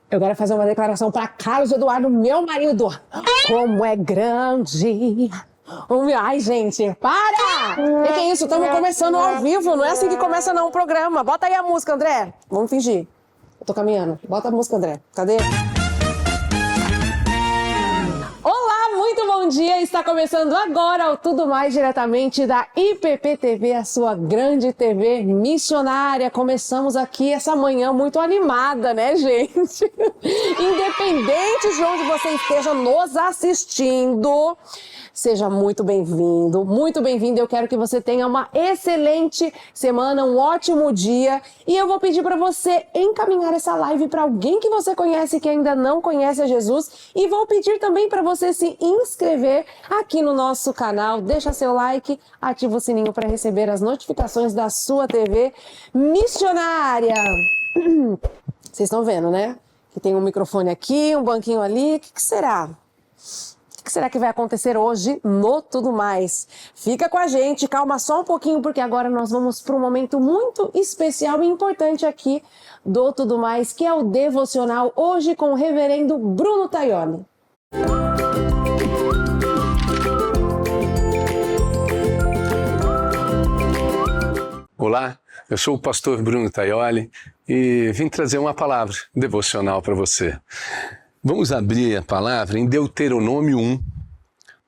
Eu quero fazer uma declaração para Carlos Eduardo, meu marido. Como é grande. Ai, gente, para! O que é isso? Estamos começando ao vivo. Não é assim que começa não o programa. Bota aí a música, André. Vamos fingir. Eu tô caminhando. Bota a música, André. Cadê? Olá, muito bom dia. Está começando agora o Tudo Mais diretamente da IPP-TV, a sua grande TV missionária. Começamos aqui essa manhã muito animada, né, gente? Independente de onde você esteja nos assistindo, seja muito bem-vindo, muito bem-vindo. Eu quero que você tenha uma excelente semana, um ótimo dia. E eu vou pedir para você encaminhar essa live para alguém que você conhece que ainda não conhece a Jesus. E vou pedir também para você se inscrever aqui no nosso canal. Deixa seu like, ativa o sininho para receber as notificações da sua TV missionária. Vocês estão vendo, né? Que tem um microfone aqui, um banquinho ali. O que será? O que será que vai acontecer hoje no Tudo Mais? Fica com a gente, calma só um pouquinho, porque agora nós vamos para um momento muito especial e importante aqui do Tudo Mais, que é o devocional, hoje com o reverendo Bruno Taioli. Olá, eu sou o pastor Bruno Taioli e vim trazer uma palavra devocional para você. Vamos abrir a palavra em Deuteronômio 1,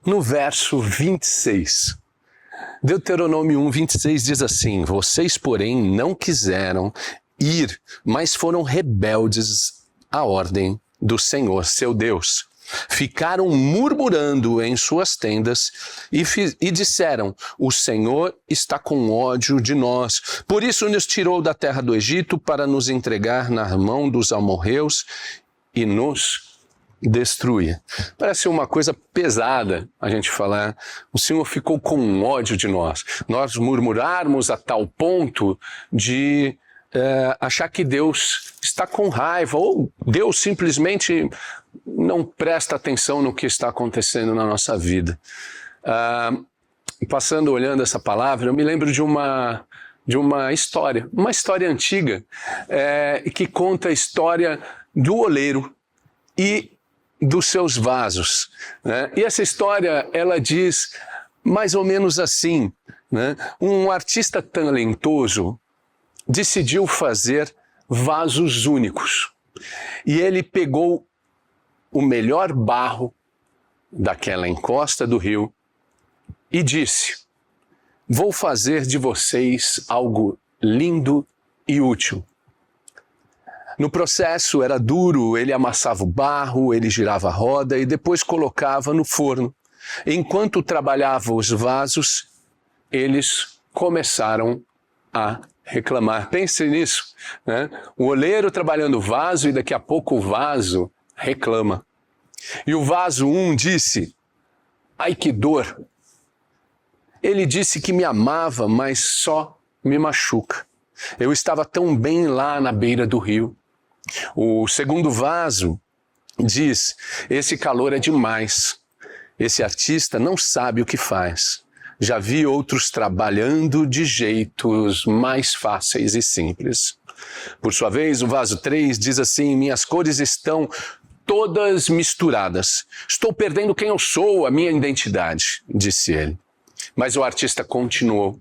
no verso 26. Deuteronômio 1, 26 diz assim: vocês, porém, não quiseram ir, mas foram rebeldes à ordem do Senhor, seu Deus. Ficaram murmurando em suas tendas e disseram: o Senhor está com ódio de nós. Por isso nos tirou da terra do Egito para nos entregar na mão dos amorreus e nos destruir. Parece uma coisa pesada a gente falar. O Senhor ficou com ódio de nós. Nós murmurarmos a tal ponto de achar que Deus está com raiva, ou Deus simplesmente não presta atenção no que está acontecendo na nossa vida. Passando, olhando essa palavra, eu me lembro de uma história antiga, que conta a história do oleiro e dos seus vasos, né? E essa história, ela diz mais ou menos assim, né? Um artista talentoso decidiu fazer vasos únicos. E ele pegou o melhor barro daquela encosta do rio e disse: vou fazer de vocês algo lindo e útil. No processo era duro, ele amassava o barro, ele girava a roda e depois colocava no forno. Enquanto trabalhava os vasos, eles começaram a reclamar. Pense nisso, né? O oleiro trabalhando o vaso e daqui a pouco o vaso reclama. E o vaso 1 disse: ai, que dor! Ele disse que me amava, mas só me machuca. Eu estava tão bem lá na beira do rio. O segundo vaso diz: esse calor é demais. Esse artista não sabe o que faz. Já vi outros trabalhando de jeitos mais fáceis e simples. Por sua vez, o vaso 3 diz assim: minhas cores estão todas misturadas. Estou perdendo quem eu sou, a minha identidade, disse ele. Mas o artista continuou.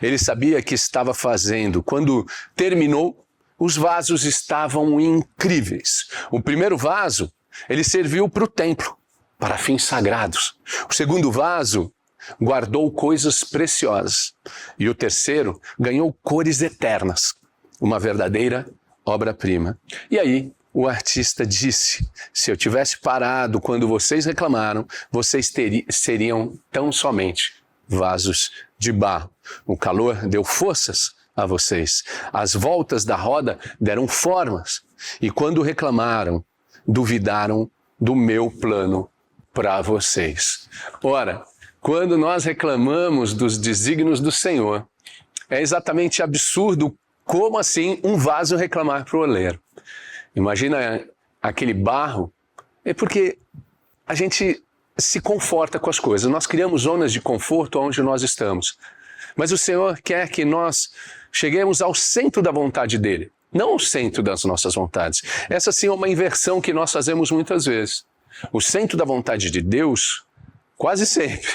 Ele sabia o que estava fazendo. Quando terminou, os vasos estavam incríveis. O primeiro vaso, ele serviu para o templo, para fins sagrados. O segundo vaso guardou coisas preciosas. E o terceiro ganhou cores eternas, uma verdadeira obra-prima. E aí o artista disse: se eu tivesse parado quando vocês reclamaram, vocês seriam tão somente vasos de barro. O calor deu forças a vocês. As voltas da roda deram formas. E quando reclamaram, duvidaram do meu plano para vocês. Ora, quando nós reclamamos dos desígnios do Senhor, é exatamente absurdo como assim um vaso reclamar para o oleiro. Imagina aquele barro, é porque a gente se conforta com as coisas. Nós criamos zonas de conforto onde nós estamos. Mas o Senhor quer que nós cheguemos ao centro da vontade dele. não o centro das nossas vontades. Essa sim é uma inversão que nós fazemos muitas vezes. O centro da vontade de Deus, quase sempre,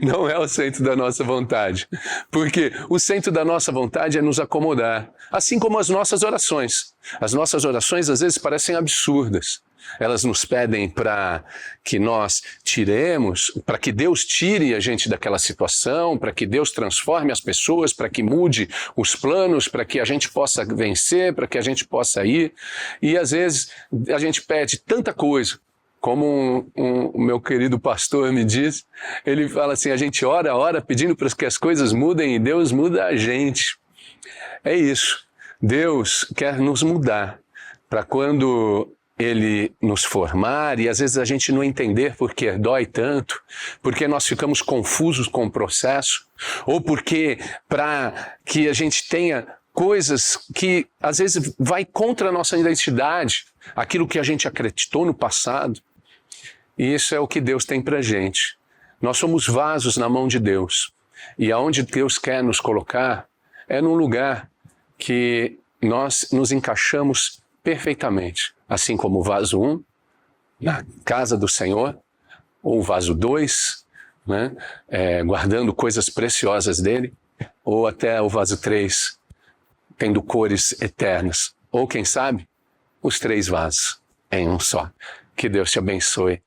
não é o centro da nossa vontade. Porque o centro da nossa vontade é nos acomodar, assim como as nossas orações. As nossas orações às vezes parecem absurdas. Elas nos pedem para que nós tiremos, para que Deus tire a gente daquela situação, para que Deus transforme as pessoas, para que mude os planos, para que a gente possa vencer, para que a gente possa ir. E às vezes a gente pede tanta coisa. Como o meu querido pastor me diz, ele fala assim, a gente ora pedindo para que as coisas mudem e Deus muda a gente. É isso. Deus quer nos mudar para quando Ele nos formar e às vezes a gente não entender porque dói tanto, porque nós ficamos confusos com o processo, ou porque para que a gente tenha coisas que às vezes vai contra a nossa identidade, aquilo que a gente acreditou no passado. E isso é o que Deus tem pra gente. Nós somos vasos na mão de Deus. E aonde Deus quer nos colocar é num lugar que nós nos encaixamos perfeitamente. Assim como o vaso 1, na casa do Senhor, ou o vaso 2, né? Guardando coisas preciosas dele, ou até o vaso 3, tendo cores eternas. Ou quem sabe, os 3 vasos em um só. Que Deus te abençoe.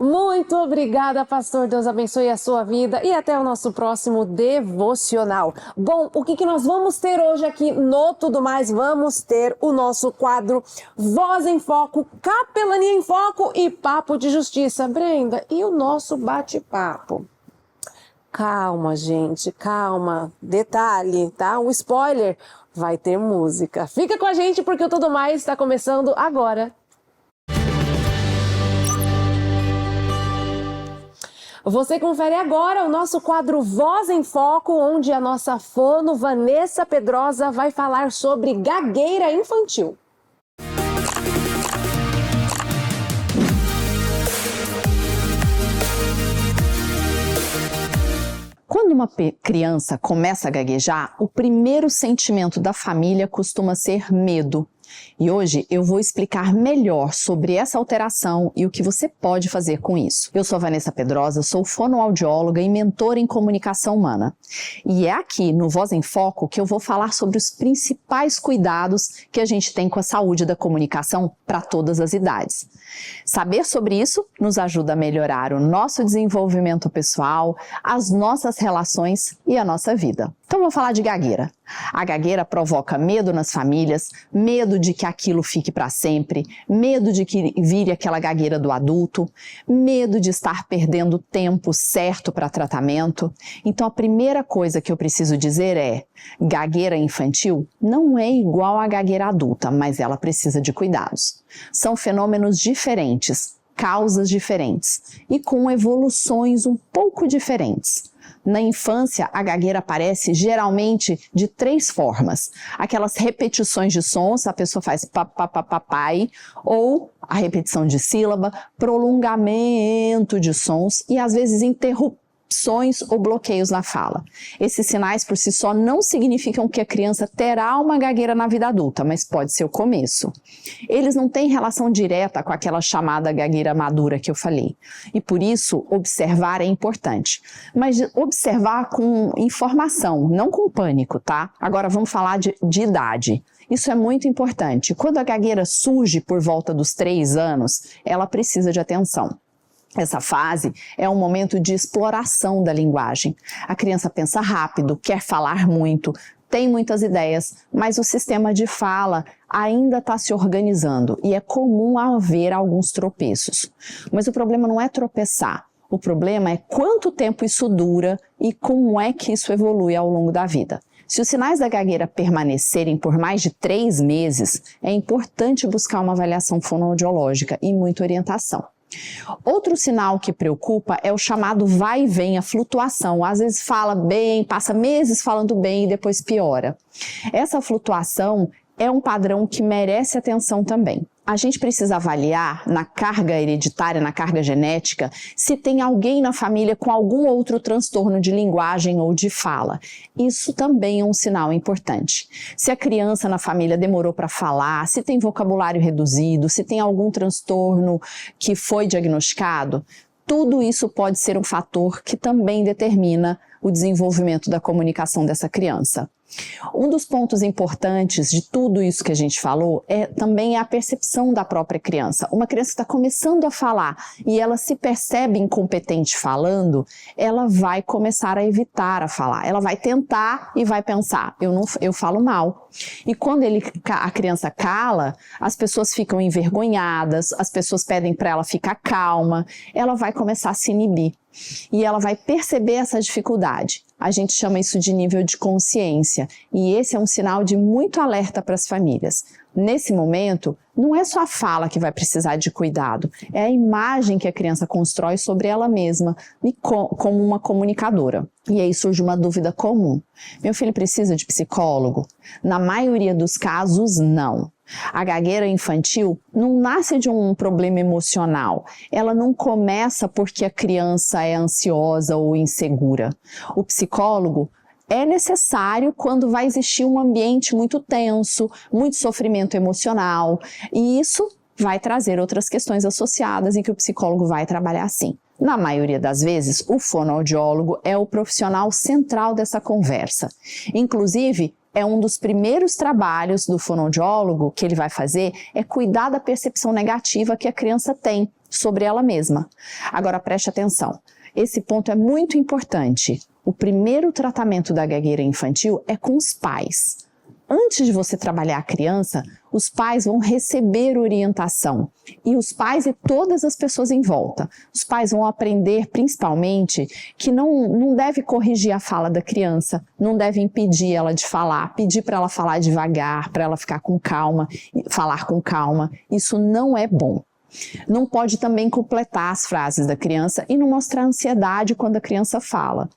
Muito obrigada, pastor. Deus abençoe a sua vida e até o nosso próximo devocional. Bom, o que nós vamos ter hoje aqui no Tudo Mais? Vamos ter o nosso quadro Voz em Foco, Capelania em Foco e Papo de Justiça. Brenda, e o nosso bate-papo? Calma, gente, calma. Detalhe, tá? Um spoiler, vai ter música. Fica com a gente porque o Tudo Mais está começando agora. Você confere agora o nosso quadro Voz em Foco, onde a nossa fono Vanessa Pedrosa vai falar sobre gagueira infantil. Quando uma criança começa a gaguejar, o primeiro sentimento da família costuma ser medo. E hoje eu vou explicar melhor sobre essa alteração e o que você pode fazer com isso. Eu sou a Vanessa Pedrosa, sou fonoaudióloga e mentora em comunicação humana. E é aqui no Voz em Foco que eu vou falar sobre os principais cuidados que a gente tem com a saúde da comunicação para todas as idades. Saber sobre isso nos ajuda a melhorar o nosso desenvolvimento pessoal, as nossas relações e a nossa vida. Então vou falar de gagueira. A gagueira provoca medo nas famílias, medo de que aquilo fique para sempre, medo de que vire aquela gagueira do adulto, medo de estar perdendo tempo certo para tratamento. Então a primeira coisa que eu preciso dizer é: gagueira infantil não é igual à gagueira adulta, mas ela precisa de cuidados. São fenômenos diferentes, causas diferentes e com evoluções um pouco diferentes. Na infância, a gagueira aparece geralmente de 3 formas. Aquelas repetições de sons, a pessoa faz papai, ou a repetição de sílaba, prolongamento de sons e às vezes interrupções ou bloqueios na fala. Esses sinais por si só não significam que a criança terá uma gagueira na vida adulta, mas pode ser o começo. Eles não têm relação direta com aquela chamada gagueira madura que eu falei. E por isso, observar é importante. Mas observar com informação, não com pânico, tá? Agora vamos falar de idade. Isso é muito importante. Quando a gagueira surge por volta dos 3 anos, ela precisa de atenção. Essa fase é um momento de exploração da linguagem. A criança pensa rápido, quer falar muito, tem muitas ideias, mas o sistema de fala ainda está se organizando e é comum haver alguns tropeços. Mas o problema não é tropeçar, o problema é quanto tempo isso dura e como é que isso evolui ao longo da vida. Se os sinais da gagueira permanecerem por mais de 3 meses, é importante buscar uma avaliação fonoaudiológica e muita orientação. Outro sinal que preocupa é o chamado vai e vem, a flutuação. Às vezes fala bem, passa meses falando bem e depois piora. Essa flutuação é um padrão que merece atenção também. A gente precisa avaliar na carga hereditária, na carga genética, se tem alguém na família com algum outro transtorno de linguagem ou de fala. Isso também é um sinal importante. Se a criança na família demorou para falar, se tem vocabulário reduzido, se tem algum transtorno que foi diagnosticado, tudo isso pode ser um fator que também determina o desenvolvimento da comunicação dessa criança. Um dos pontos importantes de tudo isso que a gente falou é também a percepção da própria criança. Uma criança que está começando a falar e ela se percebe incompetente falando, ela vai começar a evitar a falar. Ela vai tentar e vai pensar, eu falo mal. E quando a criança cala, as pessoas ficam envergonhadas, as pessoas pedem para ela ficar calma, ela vai começar a se inibir. E ela vai perceber essa dificuldade. A gente chama isso de nível de consciência. E esse é um sinal de muito alerta para as famílias. Nesse momento, não é só a fala que vai precisar de cuidado, é a imagem que a criança constrói sobre ela mesma como uma comunicadora. E aí surge uma dúvida comum. Meu filho precisa de psicólogo? Na maioria dos casos, não. A gagueira infantil não nasce de um problema emocional. Ela não começa porque a criança é ansiosa ou insegura. O psicólogo é necessário quando vai existir um ambiente muito tenso, muito sofrimento emocional, e isso vai trazer outras questões associadas em que o psicólogo vai trabalhar sim. Na maioria das vezes, o fonoaudiólogo é o profissional central dessa conversa. Inclusive, é um dos primeiros trabalhos do fonoaudiólogo que ele vai fazer é cuidar da percepção negativa que a criança tem sobre ela mesma. Agora preste atenção, esse ponto é muito importante. O primeiro tratamento da gagueira infantil é com os pais. Antes de você trabalhar a criança, os pais vão receber orientação. E os pais e todas as pessoas em volta. Os pais vão aprender, principalmente, que não deve corrigir a fala da criança, não deve impedir ela de falar, pedir para ela falar devagar, para ela ficar com calma, falar com calma. Isso não é bom. Não pode também completar as frases da criança e não mostrar ansiedade quando a criança fala.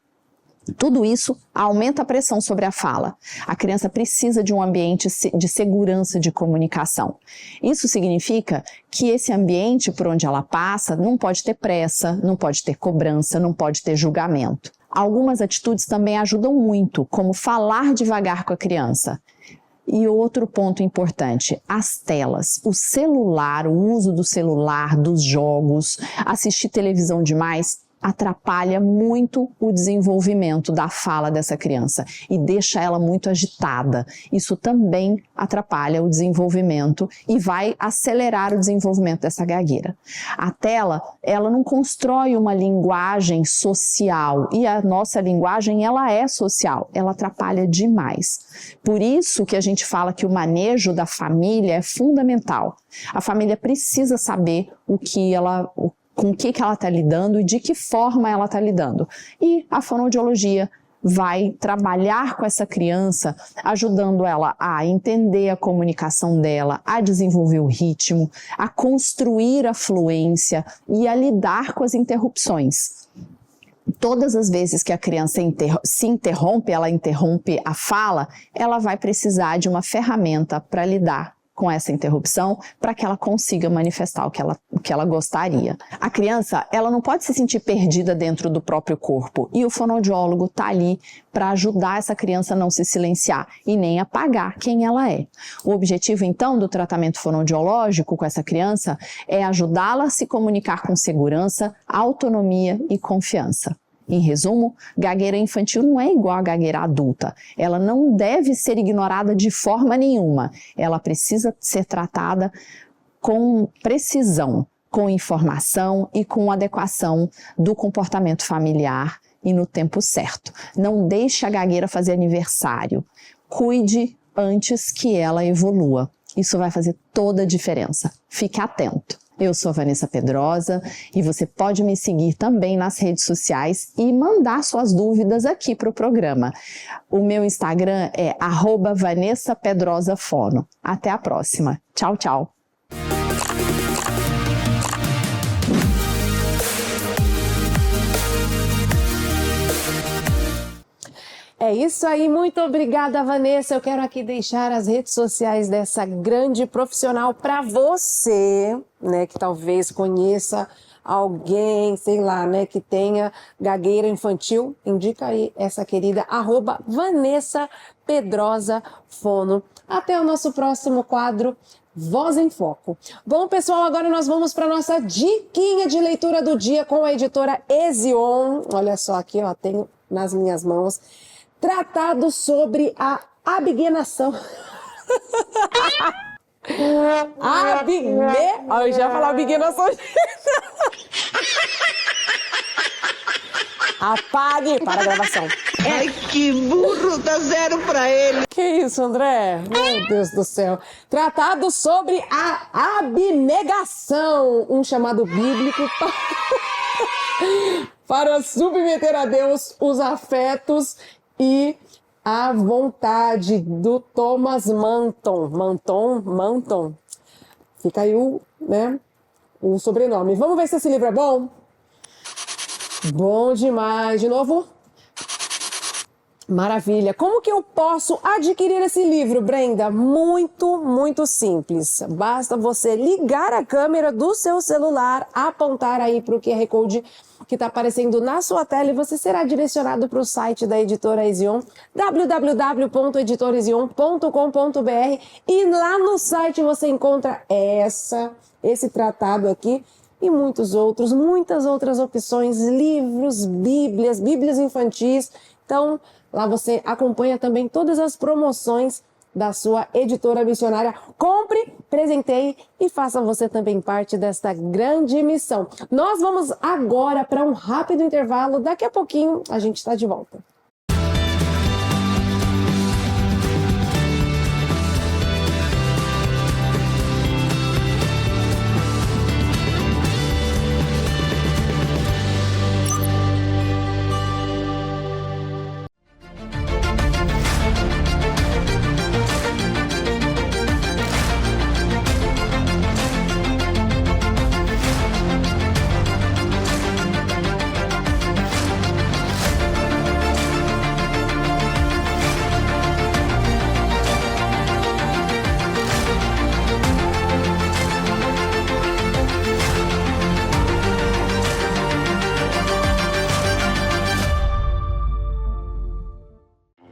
Tudo isso aumenta a pressão sobre a fala. A criança precisa de um ambiente de segurança de comunicação. Isso significa que esse ambiente por onde ela passa não pode ter pressa, não pode ter cobrança, não pode ter julgamento. Algumas atitudes também ajudam muito, como falar devagar com a criança. E outro ponto importante, as telas, o celular, o uso do celular, dos jogos, assistir televisão demais, atrapalha muito o desenvolvimento da fala dessa criança e deixa ela muito agitada. Isso também atrapalha o desenvolvimento e vai acelerar o desenvolvimento dessa gagueira. A tela, ela não constrói uma linguagem social e a nossa linguagem, ela é social, ela atrapalha demais. Por isso que a gente fala que o manejo da família é fundamental. A família precisa saber com o que ela está lidando e de que forma ela está lidando. E a fonoaudiologia vai trabalhar com essa criança, ajudando ela a entender a comunicação dela, a desenvolver o ritmo, a construir a fluência e a lidar com as interrupções. Todas as vezes que a criança se interrompe, ela interrompe a fala, ela vai precisar de uma ferramenta para lidar com essa interrupção, para que ela consiga manifestar o que ela gostaria. A criança, ela não pode se sentir perdida dentro do próprio corpo, e o fonoaudiólogo está ali para ajudar essa criança a não se silenciar e nem apagar quem ela é. O objetivo, então, do tratamento fonoaudiológico com essa criança é ajudá-la a se comunicar com segurança, autonomia e confiança. Em resumo, gagueira infantil não é igual a gagueira adulta. Ela não deve ser ignorada de forma nenhuma. Ela precisa ser tratada com precisão, com informação e com adequação do comportamento familiar e no tempo certo. Não deixe a gagueira fazer aniversário. Cuide antes que ela evolua. Isso vai fazer toda a diferença. Fique atento. Eu sou a Vanessa Pedrosa e você pode me seguir também nas redes sociais e mandar suas dúvidas aqui para o programa. O meu Instagram é @VanessaPedrosaFono. Até a próxima. Tchau, tchau. É isso aí, muito obrigada, Vanessa. Eu quero aqui deixar as redes sociais dessa grande profissional para você, né, que talvez conheça alguém, sei lá, né, que tenha gagueira infantil. Indica aí essa querida @Vanessa Pedrosa Fono. Até o nosso próximo quadro, Voz em Foco. Bom, pessoal, agora nós vamos para nossa diquinha de leitura do dia com a editora Ezion. Olha só aqui, ó, tenho nas minhas mãos. Tratado sobre a abnegação. Eu já ia falar abnegação. Apague para a gravação. Ai, que burro, dá 0 pra ele. Que isso, André? Meu Deus do céu. Tratado sobre a abnegação, um chamado bíblico para submeter a Deus os afetos e a vontade, do Thomas Manton. Fica aí o sobrenome. Vamos ver se esse livro é bom? Bom demais. De novo? Maravilha. Como que eu posso adquirir esse livro, Brenda? Muito, muito simples. Basta você ligar a câmera do seu celular, apontar aí para o QR Code que está aparecendo na sua tela e você será direcionado para o site da Editora Ezion, www.editorezion.com.br, e lá no site você encontra esse tratado aqui e muitas outras opções, livros, bíblias infantis. Então, lá você acompanha também todas as promoções da sua editora missionária. Compre, presenteie e faça você também parte desta grande missão. Nós vamos agora para um rápido intervalo. Daqui a pouquinho a gente está de volta.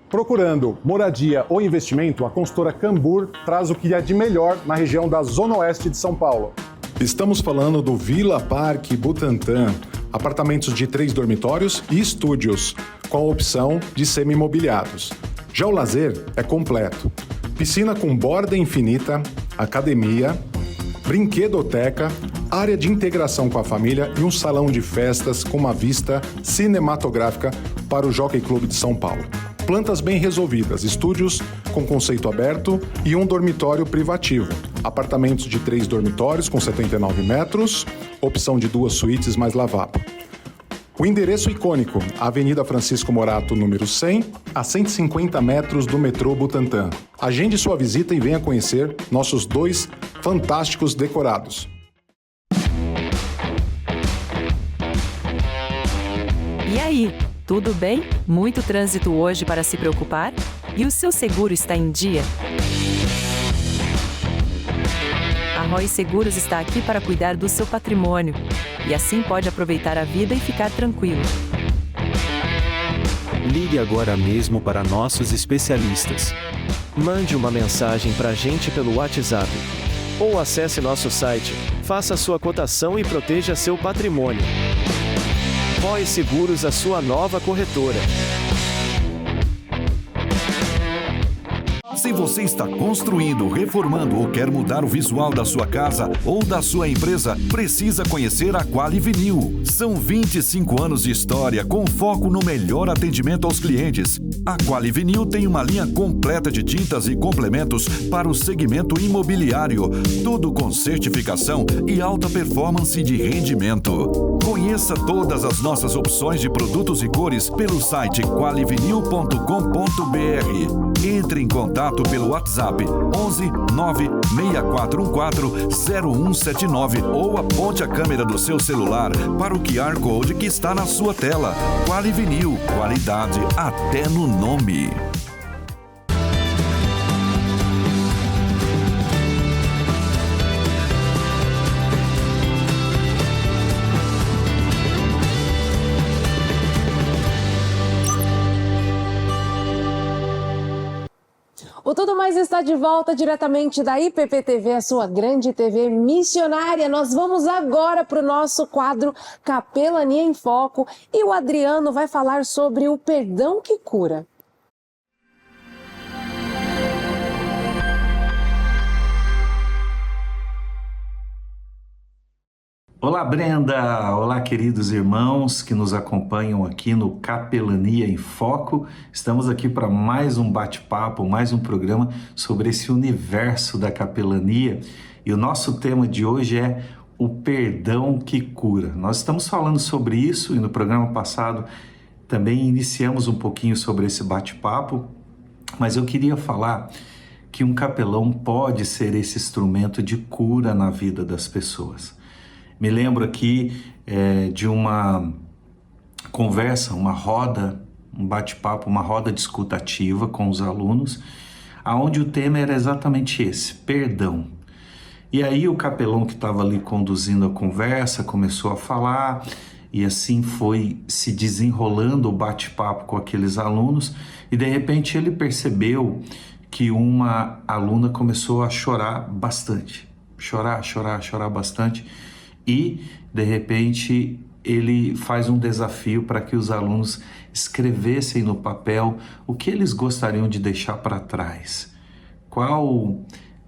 Procurando moradia ou investimento, a consultora Cambur traz o que há de melhor na região da Zona Oeste de São Paulo. Estamos falando do Vila Parque Butantã, apartamentos de 3 dormitórios e estúdios, com a opção de semi-imobiliados. Já o lazer é completo. Piscina com borda infinita, academia, brinquedoteca, área de integração com a família e um salão de festas com uma vista cinematográfica para o Jockey Club de São Paulo. Plantas bem resolvidas, estúdios com conceito aberto e um dormitório privativo. Apartamentos de 3 dormitórios com 79 metros, opção de 2 suítes mais lavabo. O endereço icônico, Avenida Francisco Morato, número 100, a 150 metros do metrô Butantã. Agende sua visita e venha conhecer nossos 2 fantásticos decorados. E aí, tudo bem? Muito trânsito hoje para se preocupar? E o seu seguro está em dia? A Roy Seguros está aqui para cuidar do seu patrimônio. E assim pode aproveitar a vida e ficar tranquilo. Ligue agora mesmo para nossos especialistas. Mande uma mensagem para a gente pelo WhatsApp. Ou acesse nosso site, faça sua cotação e proteja seu patrimônio. Roy Seguros, a sua nova corretora. Se você está construindo, reformando ou quer mudar o visual da sua casa ou da sua empresa, precisa conhecer a Quali Vinil. São 25 anos de história com foco no melhor atendimento aos clientes. A Quali Vinil tem uma linha completa de tintas e complementos para o segmento imobiliário, tudo com certificação e alta performance de rendimento. Conheça todas as nossas opções de produtos e cores pelo site qualivinil.com.br. Entre em contato contato pelo WhatsApp 11 96414 0179 ou aponte a câmera do seu celular para o QR Code que está na sua tela. Quali Vinil, qualidade até no nome. O Tudo Mais está de volta diretamente da IPPTV, a sua grande TV missionária. Nós vamos agora para o nosso quadro Capelania em Foco e o Adriano vai falar sobre o perdão que cura. Olá, Brenda! Olá, queridos irmãos que nos acompanham aqui no Capelania em Foco. Estamos aqui para mais um bate-papo, mais um programa sobre esse universo da capelania. E o nosso tema de hoje é o perdão que cura. Nós estamos falando sobre isso e no programa passado também iniciamos um pouquinho sobre esse bate-papo, mas eu queria falar que um capelão pode ser esse instrumento de cura na vida das pessoas. Me lembro aqui de uma conversa, uma roda, um bate-papo, uma roda discutativa com os alunos, onde o tema era exatamente esse, perdão. E aí o capelão que estava ali conduzindo a conversa começou a falar e assim foi se desenrolando o bate-papo com aqueles alunos e de repente ele percebeu que uma aluna começou a chorar bastante, chorar bastante. E, de repente, ele faz um desafio para que os alunos escrevessem no papel o que eles gostariam de deixar para trás. Qual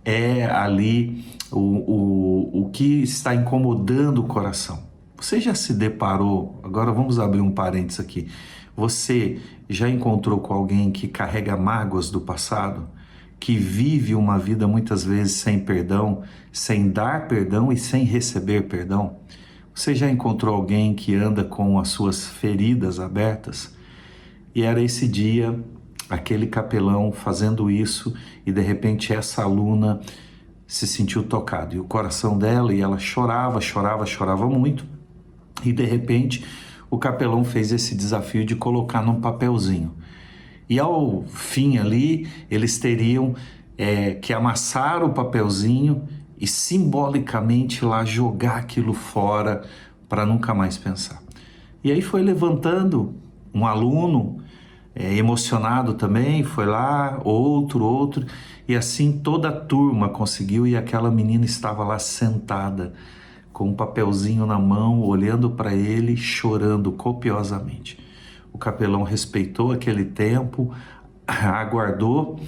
é ali o que está incomodando o coração? Você já se deparou, agora vamos abrir um parênteses aqui, você já encontrou com alguém que carrega mágoas do passado? Que vive uma vida muitas vezes sem perdão, sem dar perdão e sem receber perdão? Você já encontrou alguém que anda com as suas feridas abertas? E era esse dia, aquele capelão fazendo isso e de repente essa aluna se sentiu tocada. E o coração dela, e ela chorava muito. E de repente o capelão fez esse desafio de colocar num papelzinho. E ao fim ali, eles teriam que amassar o papelzinho e simbolicamente lá jogar aquilo fora para nunca mais pensar. E aí foi levantando um aluno emocionado também, foi lá, outro, e assim toda a turma conseguiu e aquela menina estava lá sentada com um papelzinho na mão, olhando para ele, chorando copiosamente. O capelão respeitou aquele tempo, aguardou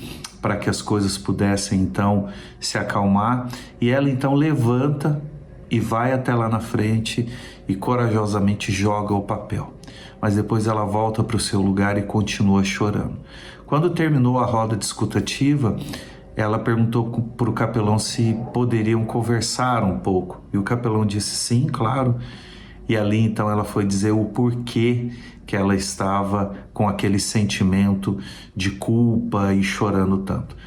para que as coisas pudessem então se acalmar e ela então levanta e vai até lá na frente e corajosamente joga o papel. Mas depois ela volta para o seu lugar e continua chorando. Quando terminou a roda discutativa, ela perguntou para o capelão se poderiam conversar um pouco. E o capelão disse sim, claro. E ali então ela foi dizer o porquê que ela estava com aquele sentimento de culpa e chorando tanto.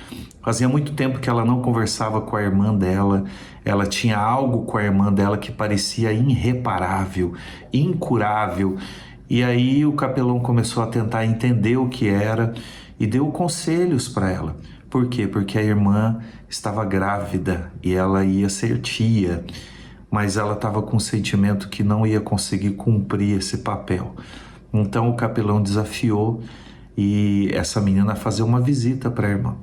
Fazia muito tempo que ela não conversava com a irmã dela, ela tinha algo com a irmã dela que parecia irreparável, incurável. E aí o capelão começou a tentar entender o que era e deu conselhos para ela. Por quê? Porque a irmã estava grávida e ela ia ser tia, mas ela estava com um sentimento que não ia conseguir cumprir esse papel. Então o capelão desafiou e essa menina a fazer uma visita para a irmã.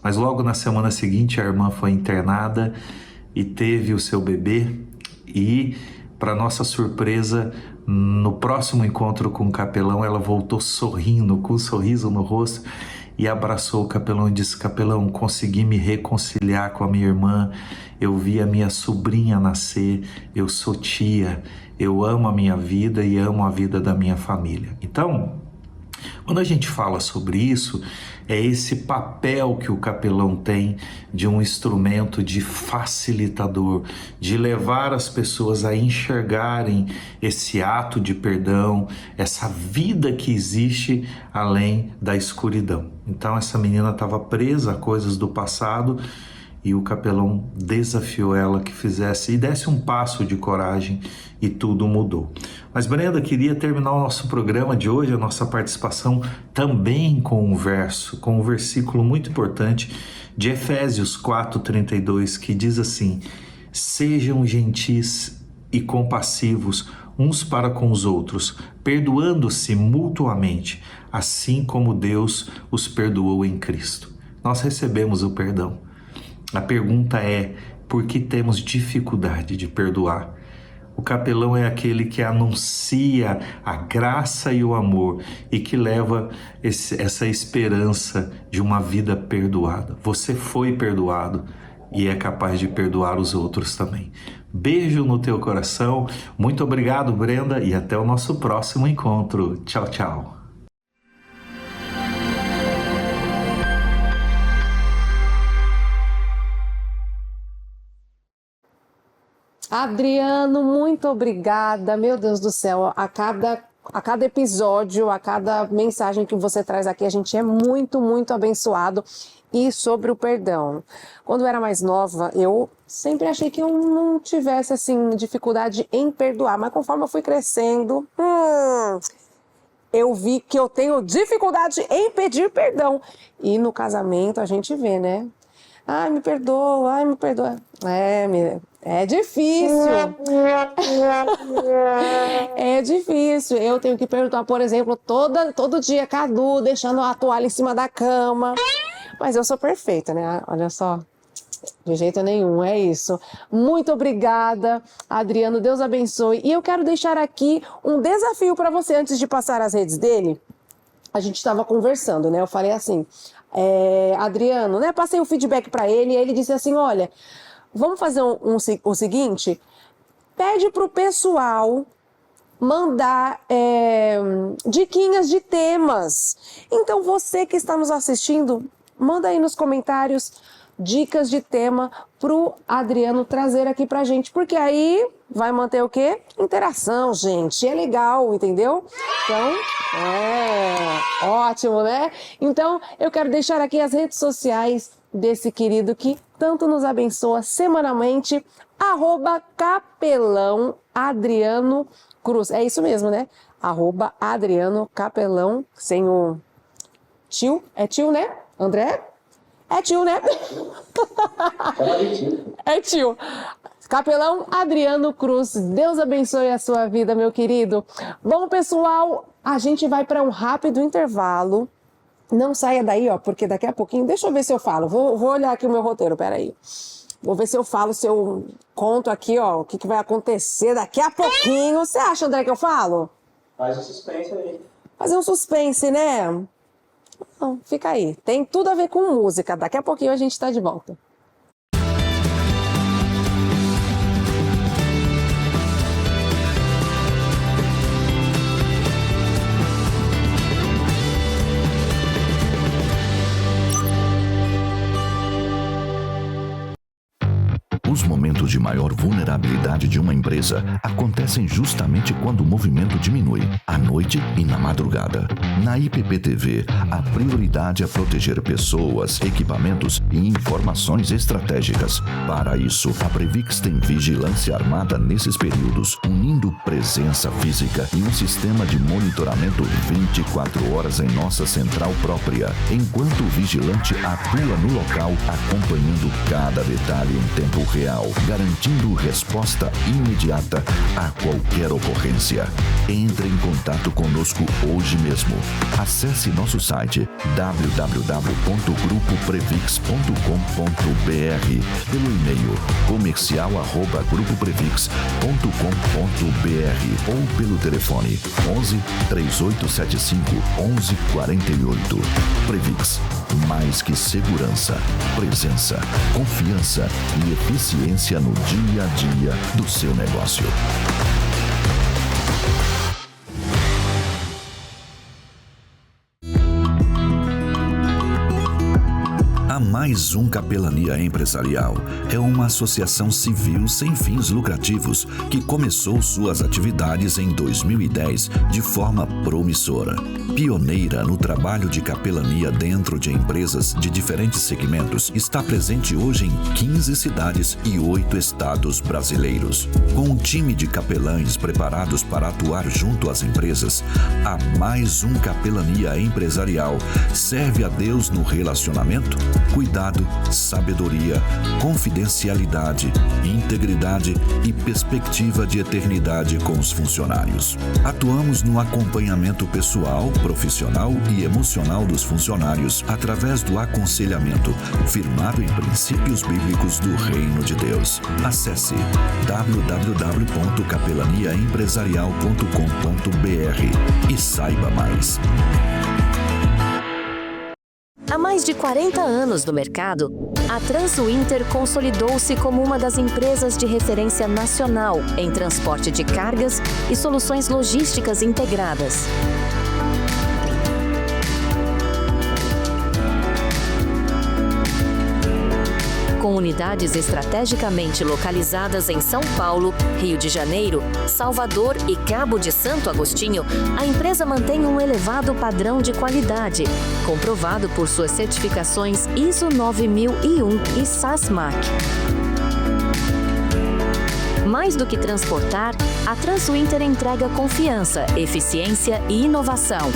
Mas logo na semana seguinte a irmã foi internada e teve o seu bebê e, para nossa surpresa, no próximo encontro com o capelão ela voltou sorrindo, com um sorriso no rosto e abraçou o capelão e disse: capelão, consegui me reconciliar com a minha irmã, eu vi a minha sobrinha nascer, eu sou tia, eu amo a minha vida e amo a vida da minha família. Então, Quando a gente fala sobre isso, é esse papel que o capelão tem de um instrumento de facilitador, de levar as pessoas a enxergarem esse ato de perdão, essa vida que existe além da escuridão. Então essa menina estava presa a coisas do passado e o capelão desafiou ela que fizesse e desse um passo de coragem e tudo mudou. Mas Brenda, queria terminar o nosso programa de hoje, a nossa participação, também com um versículo muito importante de Efésios 4:32, que diz assim: sejam gentis e compassivos uns para com os outros, perdoando-se mutuamente, assim como Deus os perdoou em Cristo. Nós recebemos o perdão. A pergunta é, por que temos dificuldade de perdoar? O capelão é aquele que anuncia a graça e o amor e que leva essa esperança de uma vida perdoada. Você foi perdoado e é capaz de perdoar os outros também. Beijo no teu coração. Muito obrigado, Brenda, e até o nosso próximo encontro. Tchau, tchau. Adriano, muito obrigada. Meu Deus do céu, a cada episódio, a cada mensagem que você traz aqui, a gente é muito, muito abençoado. E sobre o perdão, quando eu era mais nova, eu sempre achei que eu não tivesse assim dificuldade em perdoar, mas conforme eu fui crescendo, eu vi que eu tenho dificuldade em pedir perdão. E no casamento a gente vê, né? Ai, me perdoa, ai, me perdoa. É difícil. É difícil. Eu tenho que perdoar, por exemplo, todo dia Cadu deixando a toalha em cima da cama. Mas eu sou perfeita, né? Olha só. De jeito nenhum, é isso. Muito obrigada, Adriano. Deus abençoe. E eu quero deixar aqui um desafio para você antes de passar as redes dele. A gente estava conversando, né? Eu falei assim, Adriano, né? Passei o feedback para ele e ele disse assim, olha, vamos fazer o seguinte, pede pro pessoal mandar diquinhas de temas. Então você que está nos assistindo, manda aí nos comentários dicas de tema pro Adriano trazer aqui pra gente, porque aí vai manter o quê? Interação, gente, é legal, entendeu? Então, ótimo, né? Então, eu quero deixar aqui as redes sociais desse querido que tanto nos abençoa semanalmente, @capelão Adriano Cruz. É isso mesmo, né? @Adriano Capelão, sem o tio. É tio, né? André? É tio, né? É tio. Capelão Adriano Cruz. Deus abençoe a sua vida, meu querido. Bom, pessoal, a gente vai para um rápido intervalo. Não saia daí, ó, porque daqui a pouquinho... Deixa eu ver se eu falo. Vou olhar aqui o meu roteiro, peraí. Vou ver se eu falo, se eu conto aqui, ó, o que vai acontecer daqui a pouquinho. Você acha, André, que eu falo? Faz um suspense aí. Fazer um suspense, né? Não, fica aí. Tem tudo a ver com música. Daqui a pouquinho a gente tá de volta. Os momentos de maior vulnerabilidade de uma empresa acontecem justamente quando o movimento diminui, à noite e na madrugada. Na IPP-TV, a prioridade é proteger pessoas, equipamentos e informações estratégicas. Para isso, a Previx tem vigilância armada nesses períodos, unindo presença física e um sistema de monitoramento 24 horas em nossa central própria, enquanto o vigilante atua no local acompanhando cada detalhe em tempo real, garantindo resposta imediata a qualquer ocorrência. Entre em contato conosco hoje mesmo. Acesse nosso site www.grupoprevix.com.br, pelo e-mail comercial@grupoprevix.com.br ou pelo telefone 11 3875 1148. Previx, mais que segurança, presença, confiança e eficiência no dia a dia do seu negócio. A Mais Um Capelania Empresarial é uma associação civil sem fins lucrativos que começou suas atividades em 2010 de forma promissora. Pioneira no trabalho de capelania dentro de empresas de diferentes segmentos, está presente hoje em 15 cidades e 8 estados brasileiros. Com um time de capelães preparados para atuar junto às empresas, a Mais Um Capelania Empresarial serve a Deus no relacionamento, cuidado, sabedoria, confidencialidade, integridade e perspectiva de eternidade com os funcionários. Atuamos no acompanhamento pessoal, profissional e emocional dos funcionários através do aconselhamento, firmado em princípios bíblicos do Reino de Deus. Acesse www.capelaniaempresarial.com.br e saiba mais. Há mais de 40 anos no mercado, a Transuinter consolidou-se como uma das empresas de referência nacional em transporte de cargas e soluções logísticas integradas. Com unidades estrategicamente localizadas em São Paulo, Rio de Janeiro, Salvador e Cabo de Santo Agostinho, a empresa mantém um elevado padrão de qualidade, comprovado por suas certificações ISO 9001 e SASMAC. Mais do que transportar, a Transuinter entrega confiança, eficiência e inovação.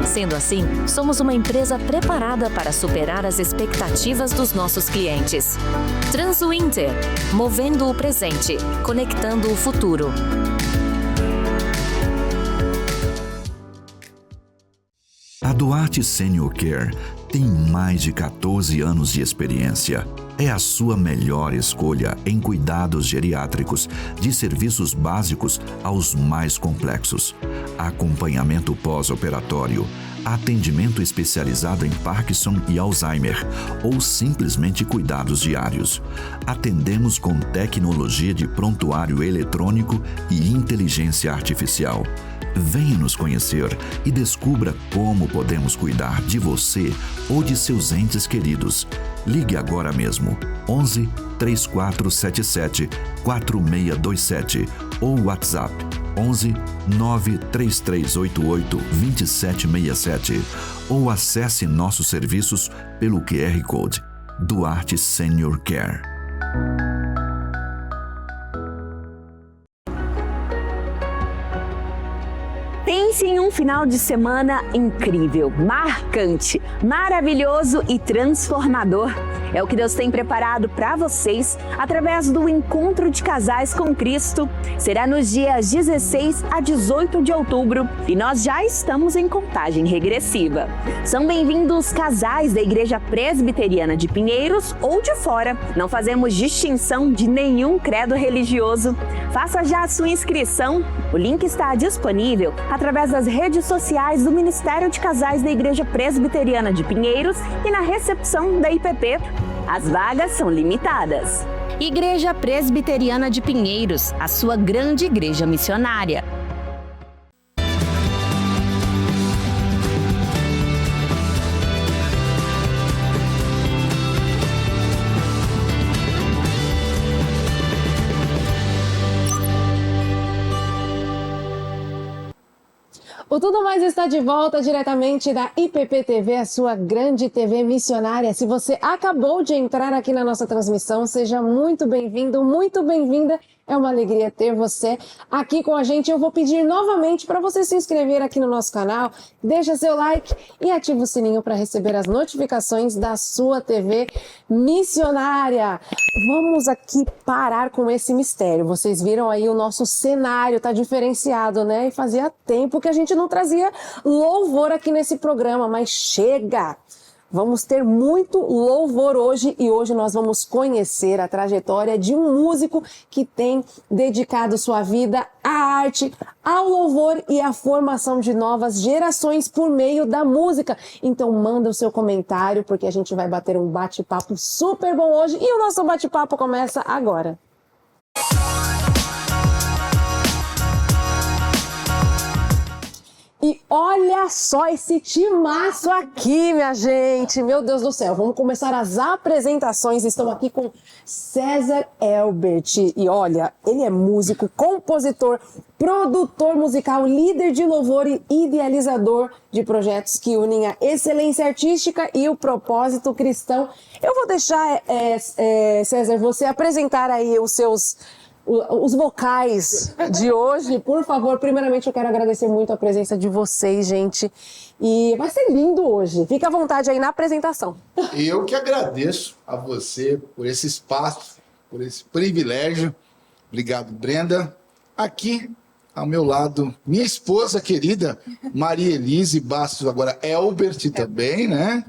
Sendo assim, somos uma empresa preparada para superar as expectativas dos nossos clientes. Transuinter, movendo o presente, conectando o futuro. A Duarte Senior Care tem mais de 14 anos de experiência. É a sua melhor escolha em cuidados geriátricos, de serviços básicos aos mais complexos. Acompanhamento pós-operatório, atendimento especializado em Parkinson e Alzheimer ou simplesmente cuidados diários. Atendemos com tecnologia de prontuário eletrônico e inteligência artificial. Venha nos conhecer e descubra como podemos cuidar de você ou de seus entes queridos. Ligue agora mesmo 11 3477 4627 ou WhatsApp 11 93388 2767 ou acesse nossos serviços pelo QR Code Duarte Senior Care. Pense em um final de semana incrível, marcante, maravilhoso e transformador. É o que Deus tem preparado para vocês através do Encontro de Casais com Cristo. Será nos dias 16 a 18 de outubro e nós já estamos em contagem regressiva. São bem-vindos casais da Igreja Presbiteriana de Pinheiros ou de fora. Não fazemos distinção de nenhum credo religioso. Faça já a sua inscrição. O link está disponível através das redes sociais do Ministério de Casais da Igreja Presbiteriana de Pinheiros e na recepção da IPP. As vagas são limitadas. Igreja Presbiteriana de Pinheiros, a sua grande igreja missionária. O Tudo Mais está de volta diretamente da IPP TV, a sua grande TV missionária. Se você acabou de entrar aqui na nossa transmissão, seja muito bem-vindo, muito bem-vinda. É uma alegria ter você aqui com a gente. Eu vou pedir novamente para você se inscrever aqui no nosso canal, deixa seu like e ativa o sininho para receber as notificações da sua TV missionária. Vamos aqui parar com esse mistério. Vocês viram aí o nosso cenário, tá diferenciado, né? E fazia tempo que a gente não trazia louvor aqui nesse programa, mas chega! Vamos ter muito louvor hoje e hoje nós vamos conhecer a trajetória de um músico que tem dedicado sua vida à arte, ao louvor e à formação de novas gerações por meio da música. Então manda o seu comentário porque a gente vai bater um bate-papo super bom hoje e o nosso bate-papo começa agora. E olha só esse timaço aqui, minha gente. Meu Deus do céu, vamos começar as apresentações. Estamos aqui com César Elbert. E olha, ele é músico, compositor, produtor musical, líder de louvor e idealizador de projetos que unem a excelência artística e o propósito cristão. Eu vou deixar, César, você apresentar aí os vocais de hoje. Por favor, primeiramente eu quero agradecer muito a presença de vocês, gente. E vai ser lindo hoje. Fica à vontade aí na apresentação. Eu que agradeço a você por esse espaço, por esse privilégio. Obrigado, Brenda. Aqui ao meu lado, minha esposa querida, Maria Elise Bastos, agora Elbert também, né?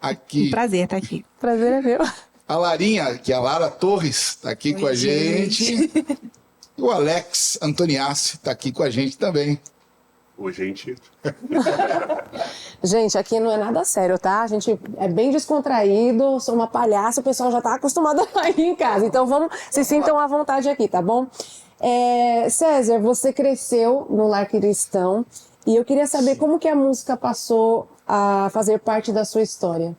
Aqui. Prazer estar aqui. Prazer é meu. A Larinha, que é a Lara Torres, está aqui com a gente. E o Alex Antoniassi está aqui com a gente também. Oi, gente. Gente, aqui não é nada sério, tá? A gente é bem descontraído, sou uma palhaça, o pessoal já está acostumado a ir em casa. Então se sintam à vontade aqui, tá bom? César, você cresceu no lar cristão e eu queria saber como que a música passou a fazer parte da sua história.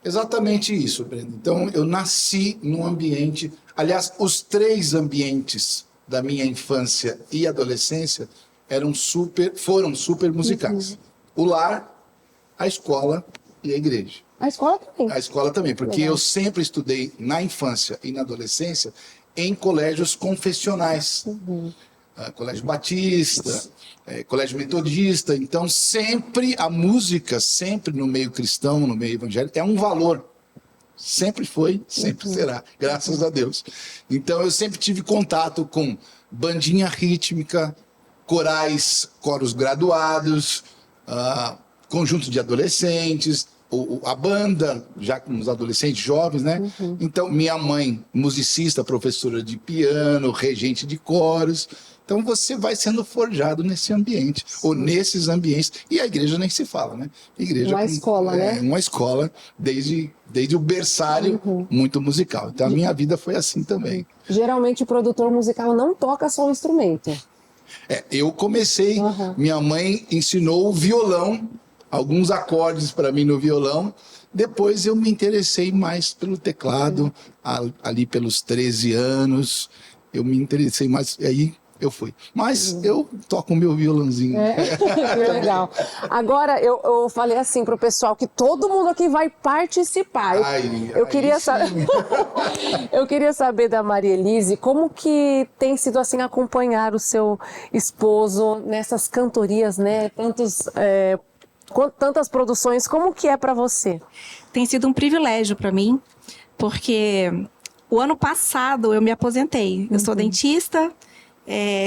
Exatamente isso, Brenda. Então, eu nasci num ambiente... Aliás, os 3 ambientes da minha infância e adolescência foram super musicais. O lar, a escola e a igreja. A escola também? A escola também, porque Legal. eu sempre estudei na infância e na adolescência em colégios confessionais. Colégio Batista, Colégio Metodista. Então, sempre a música, sempre no meio cristão, no meio evangélico, é um valor. Sempre foi, sempre será, graças a Deus. Então, eu sempre tive contato com bandinha rítmica, corais, coros graduados, conjunto de adolescentes, a banda, já com os adolescentes jovens, né? Então, minha mãe, musicista, professora de piano, regente de coros. Então, você vai sendo forjado nesse ambiente, ou nesses ambientes. E a igreja nem se fala, né? Igreja Uma escola, né? Uma escola, desde o berçário, muito musical. Então, a minha vida foi assim também. Geralmente, o produtor musical não toca só um instrumento. Eu comecei, minha mãe ensinou o violão, alguns acordes para mim no violão. Depois eu me interessei mais pelo teclado, ali pelos 13 anos. Eu me interessei mais, aí eu fui. Mas eu toco o meu violãozinho. Que legal. Agora, eu falei assim pro pessoal que todo mundo aqui vai participar. Eu queria saber da Maria Elise como que tem sido assim acompanhar o seu esposo nessas cantorias, né? Tantas produções, como que é para você? Tem sido um privilégio para mim, porque o ano passado eu me aposentei. Eu sou dentista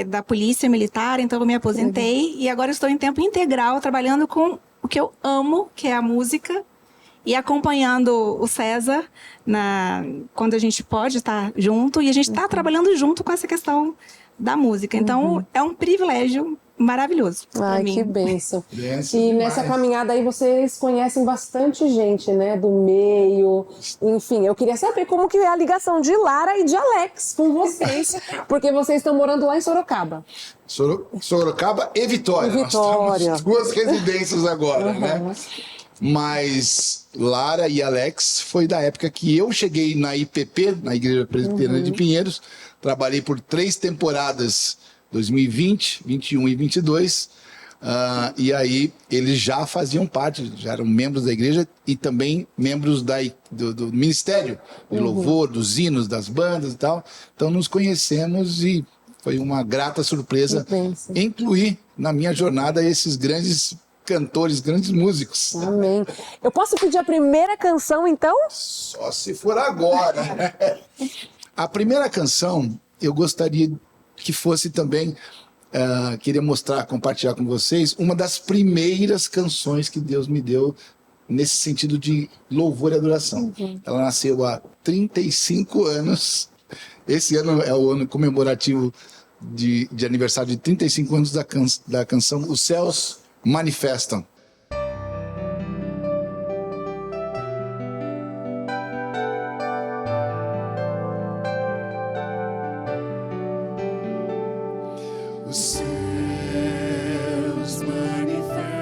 da Polícia Militar, então eu me aposentei e agora estou em tempo integral trabalhando com o que eu amo, que é a música, e acompanhando o César quando a gente pode estar junto, e a gente está trabalhando junto com essa questão da música. Então, é um privilégio maravilhoso. Ai, que bênção. E nessa caminhada aí vocês conhecem bastante gente, né, do meio. Enfim, eu queria saber como que é a ligação de Lara e de Alex com vocês, porque vocês estão morando lá em Sorocaba. Sorocaba e Vitória. Nós temos 2 residências agora, né? Mas Lara e Alex foi da época que eu cheguei na IPP, na Igreja Presbiteriana de Pinheiros. Trabalhei por 3 temporadas, 2020, 21 e 22. E aí eles já faziam parte, já eram membros da igreja e também membros do ministério de louvor, dos hinos, das bandas e tal. Então nos conhecemos e foi uma grata surpresa incluir na minha jornada esses grandes cantores, grandes músicos. Amém. Eu posso pedir a primeira canção, então? Só se for agora. A primeira canção, eu gostaria que fosse também, queria mostrar, compartilhar com vocês, uma das primeiras canções que Deus me deu nesse sentido de louvor e adoração. Ela nasceu há 35 anos. Esse ano é o ano comemorativo de aniversário de 35 anos da canção Os Céus Manifestam. Os céus manifestam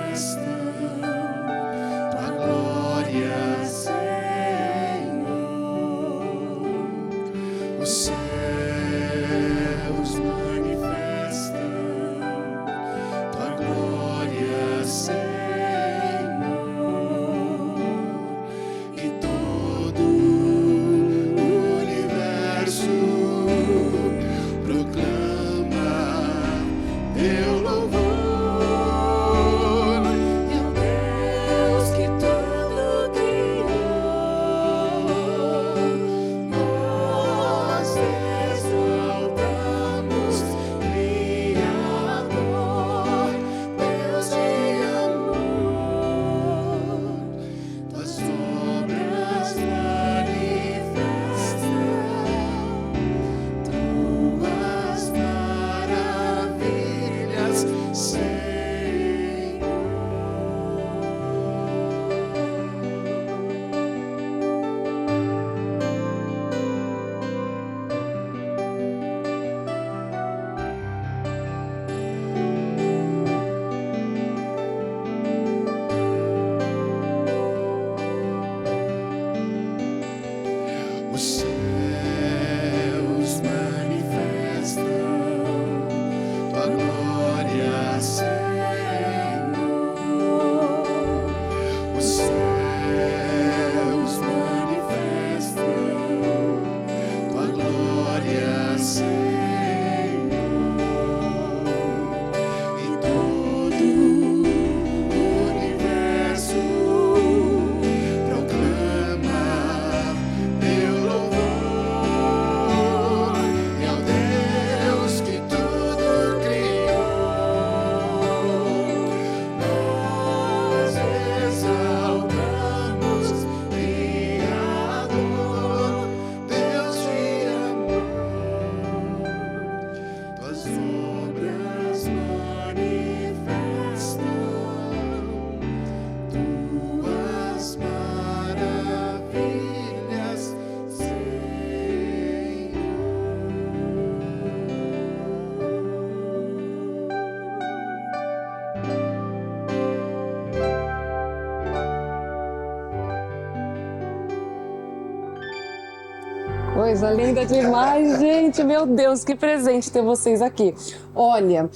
Coisa linda demais, gente. Meu Deus, que presente ter vocês aqui. Olha,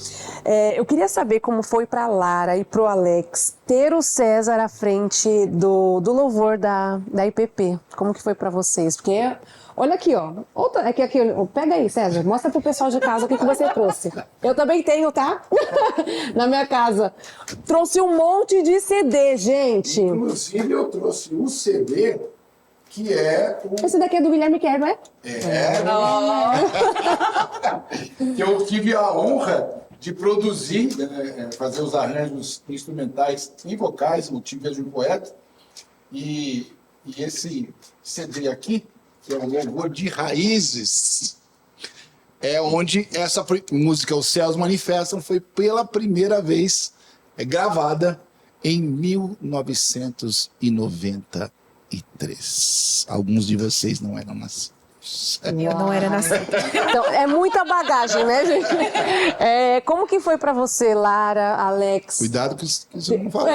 eu queria saber como foi para Lara e pro Alex ter o César à frente do louvor da IPP. Como que foi para vocês? Porque, olha aqui, ó. Aqui, pega aí, César. Mostra pro pessoal de casa o que você trouxe. Eu também tenho, tá? Na minha casa. Trouxe um monte de CD, gente. Inclusive, eu trouxe um CD que é... Esse daqui é do Guilherme Kerr, não é? Que eu tive a honra de produzir, fazer os arranjos instrumentais e vocais, o Te Vejo um Poeta. E esse CD aqui, que é o Louvor de Raízes, é onde essa música Os Céus Manifestam foi pela primeira vez gravada em 1993. Alguns de vocês não eram nascidos. Eu não era nascida. Então, é muita bagagem, né, gente? Como que foi pra você, Lara, Alex? Cuidado que isso não fala.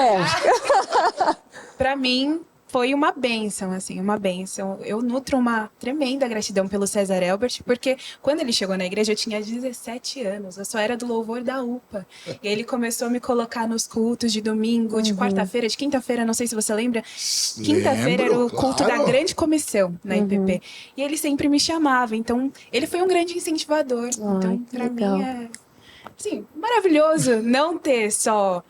Pra mim, foi uma bênção, assim, uma bênção. Eu nutro uma tremenda gratidão pelo César Elbert, porque quando ele chegou na igreja, eu tinha 17 anos, eu só era do louvor da UPA. E aí ele começou a me colocar nos cultos de domingo, de quarta-feira, de quinta-feira, não sei se você lembra. Quinta-feira era o culto da grande comissão na IPP. E ele sempre me chamava, então ele foi um grande incentivador. Então, pra mim, é assim, maravilhoso não ter só...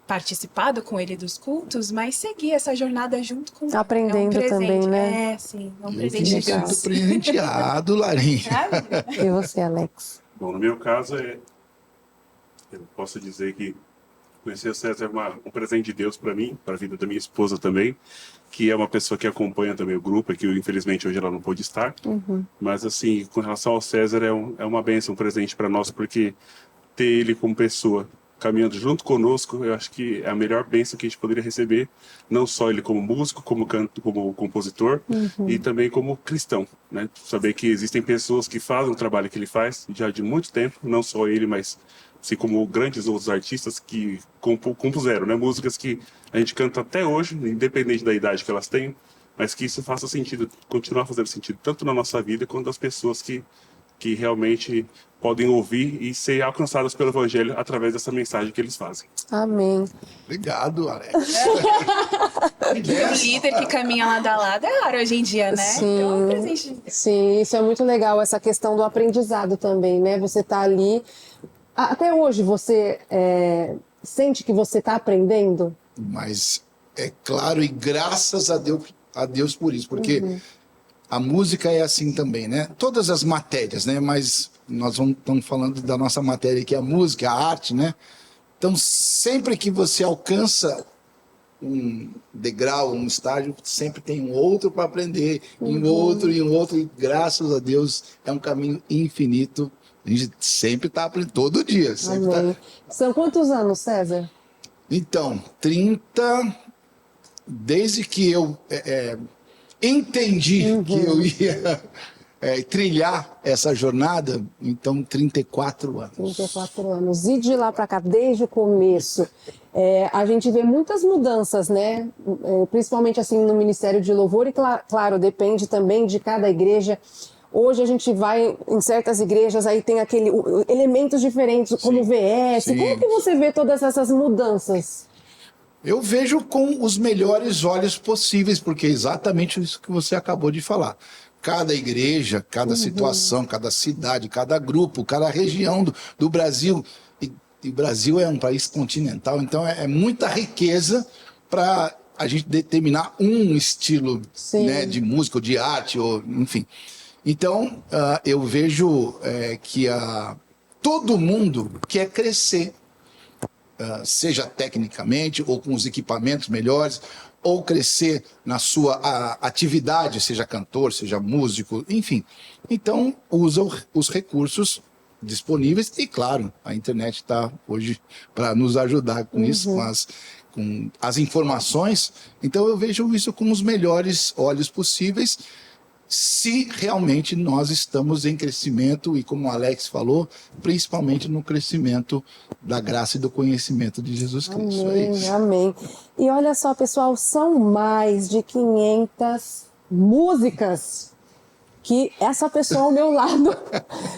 participado com ele dos cultos, mas seguir essa jornada junto com ele. Aprendendo também, né? Sim, um presente legal. Eu fico presenteado, Larinha. E você, Alex? Bom, no meu caso, eu posso dizer que conhecer o César é um presente de Deus para mim, para a vida da minha esposa também, que é uma pessoa que acompanha também o grupo, que infelizmente hoje ela não pôde estar. Mas assim, com relação ao César, é uma bênção, um presente para nós, porque ter ele como pessoa caminhando junto conosco, eu acho que é a melhor bênção que a gente poderia receber, não só ele como músico, como como compositor, e também como cristão, né? Saber que existem pessoas que fazem o trabalho que ele faz já de muito tempo, não só ele, mas assim como grandes outros artistas que compuseram, né? Músicas que a gente canta até hoje, independente da idade que elas tenham, mas que isso faça sentido, continuar fazendo sentido, tanto na nossa vida quanto das pessoas que realmente podem ouvir e ser alcançadas pelo Evangelho através dessa mensagem que eles fazem. Amém. Obrigado, Alex. Porque o líder que caminha lado a lado é raro hoje em dia, né? Sim, então, é um presente de Deus. Sim, isso é muito legal, essa questão do aprendizado também, né? Você tá ali... Até hoje você sente que você está aprendendo? Mas é claro, e graças a Deus por isso, porque a música é assim também, né? Todas as matérias, né? Mas nós estamos falando da nossa matéria que é a música, a arte, né? Então, sempre que você alcança um degrau, um estágio, sempre tem um outro para aprender, e um outro, e graças a Deus é um caminho infinito. A gente sempre está aprendendo, todo dia. Sempre São quantos anos, César? Então, 30, desde que eu entendi que eu ia trilhar essa jornada, então 34 anos. 34 anos. E de lá para cá, desde o começo, a gente vê muitas mudanças, né? Principalmente assim no Ministério de Louvor, e claro, depende também de cada igreja. Hoje a gente vai em certas igrejas, aí tem elementos diferentes, como VS. Sim. Como que você vê todas essas mudanças? Eu vejo com os melhores olhos possíveis, porque é exatamente isso que você acabou de falar. Cada igreja, cada situação, cada cidade, cada grupo, cada região do Brasil. E o Brasil é um país continental, então é muita riqueza para a gente determinar um estilo, né, de música, ou de arte, ou enfim. Então, eu vejo que todo mundo quer crescer, seja tecnicamente, ou com os equipamentos melhores, ou crescer na sua atividade, seja cantor, seja músico, enfim. Então, usam os recursos disponíveis e, claro, a internet está hoje para nos ajudar com isso, com as informações. Então, eu vejo isso com os melhores olhos possíveis, se realmente nós estamos em crescimento, e como o Alex falou, principalmente no crescimento da graça e do conhecimento de Jesus Cristo. Amém, amém. E olha só, pessoal, são mais de 500 músicas que essa pessoa ao meu lado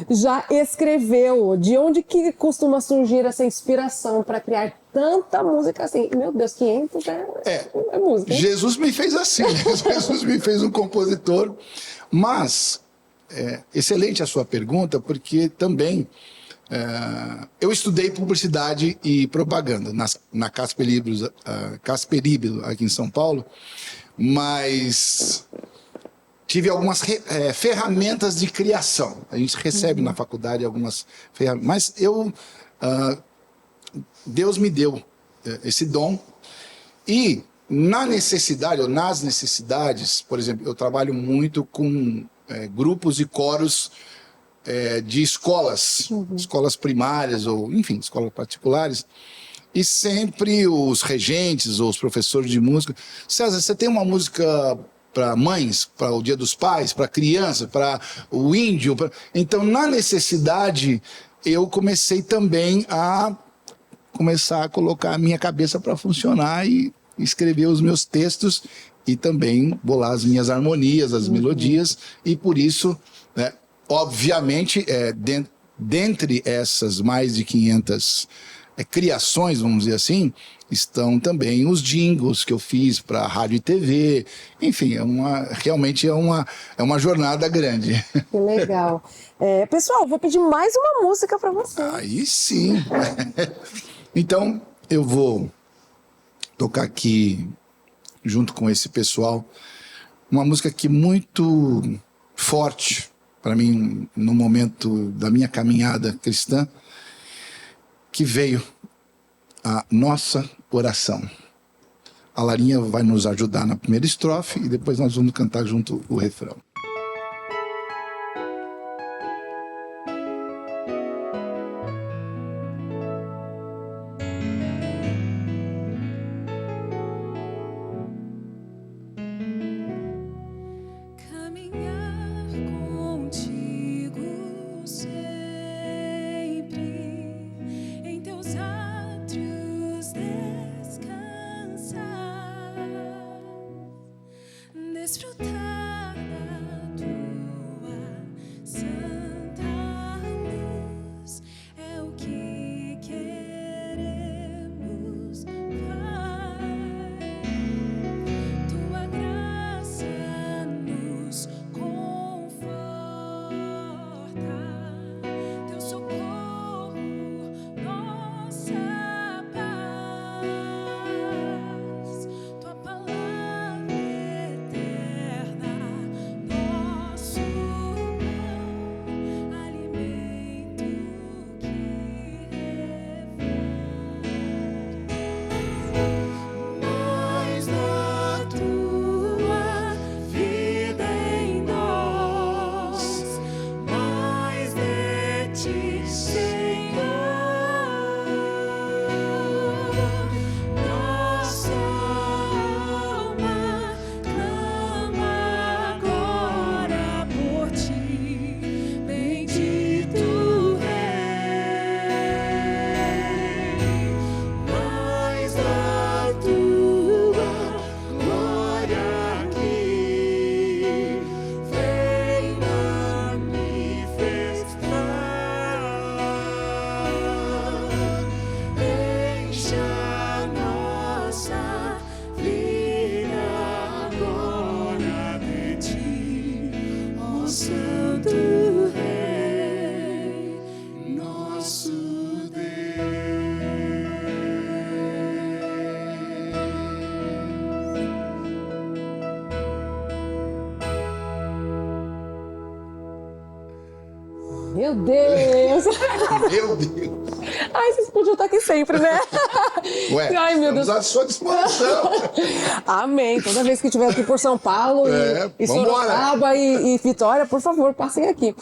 já escreveu. De onde que costuma surgir essa inspiração para criar tanta música assim? Meu Deus, 500 é música. Hein? Jesus me fez assim, Jesus me fez um compositor. Mas, excelente a sua pergunta, porque também eu estudei publicidade e propaganda na Casper Libero, aqui em São Paulo, mas tive algumas ferramentas de criação. A gente recebe na faculdade algumas ferramentas, mas Deus me deu esse dom e nas necessidades, por exemplo, eu trabalho muito com grupos e coros de escolas, escolas primárias ou, enfim, escolas particulares, e sempre os regentes ou os professores de música, César, você tem uma música para mães, para o Dia dos Pais, para criança, para o índio? Então, na necessidade, eu comecei também a colocar a minha cabeça para funcionar e escrever os meus textos e também bolar as minhas harmonias, as melodias, e por isso, obviamente, dentre essas mais de 500 criações, vamos dizer assim, estão também os jingles que eu fiz para rádio e TV. Enfim, realmente é uma jornada grande. Que legal. Pessoal, vou pedir mais uma música para vocês. Aí sim. Então, eu vou tocar aqui, junto com esse pessoal, uma música que é muito forte para mim, no momento da minha caminhada cristã, que veio a nossa oração. A Larinha vai nos ajudar na primeira estrofe e depois nós vamos cantar junto o refrão. Desfrutar da tua santa luz é o que queremos, Pai. Tua graça nos conforta, teu socorro, nossa paz, tua palavra Meu Deus! Meu Deus! Ai, vocês podiam estar aqui sempre, né? Ué, ai, meu Deus. Estamos à sua disposição. Amém. Toda vez que estiver aqui por São Paulo e Sorocaba e Vitória, por favor, passem aqui.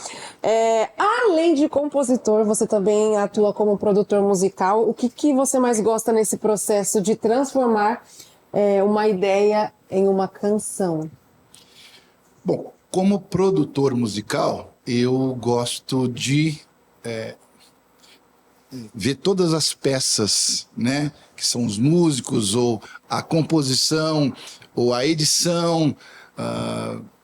Além de compositor, você também atua como produtor musical. O que você mais gosta nesse processo de transformar uma ideia em uma canção? Bom, como produtor musical, eu gosto de ver todas as peças, né, que são os músicos, ou a composição, ou a edição,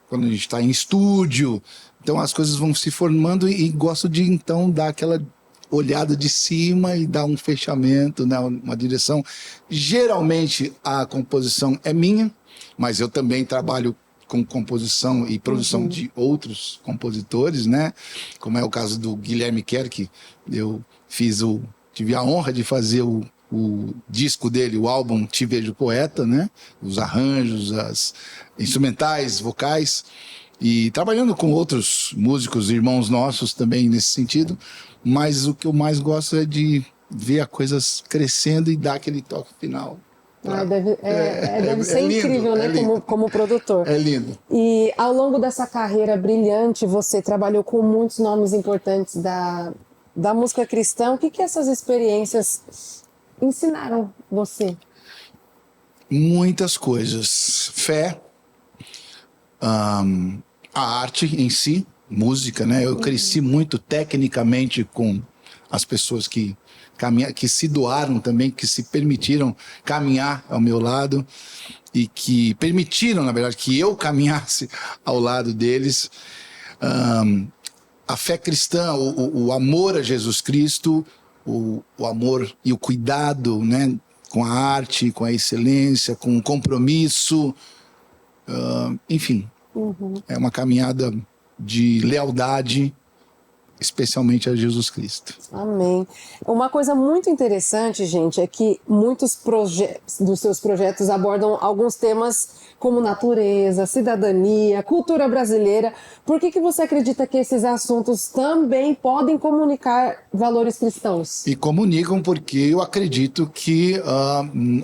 quando a gente está em estúdio. Então as coisas vão se formando e gosto de então dar aquela olhada de cima e dar um fechamento, né, uma direção. Geralmente a composição é minha, mas eu também trabalho com composição e produção de outros compositores, né? Como é o caso do Guilherme Kerr, que eu tive a honra de fazer o disco dele, o álbum Te Vejo Poeta, né? Os arranjos, as instrumentais, vocais, e trabalhando com outros músicos, irmãos nossos também nesse sentido, mas o que eu mais gosto é de ver as coisas crescendo e dar aquele toque final. Deve ser lindo, incrível, né, como produtor. É lindo. E ao longo dessa carreira brilhante, você trabalhou com muitos nomes importantes da música cristã. O que essas experiências ensinaram você? Muitas coisas. Fé, a arte em si, música, né? Eu cresci muito tecnicamente com as pessoas que se doaram também, que se permitiram caminhar ao meu lado e que permitiram, na verdade, que eu caminhasse ao lado deles. A fé cristã, o amor a Jesus Cristo, o amor e o cuidado, né, com a arte, com a excelência, com o compromisso, enfim, é uma caminhada de lealdade, especialmente a Jesus Cristo. Amém. Uma coisa muito interessante, gente, é que muitos dos seus projetos abordam alguns temas como natureza, cidadania, cultura brasileira. Por que você acredita que esses assuntos também podem comunicar valores cristãos? E comunicam porque eu acredito que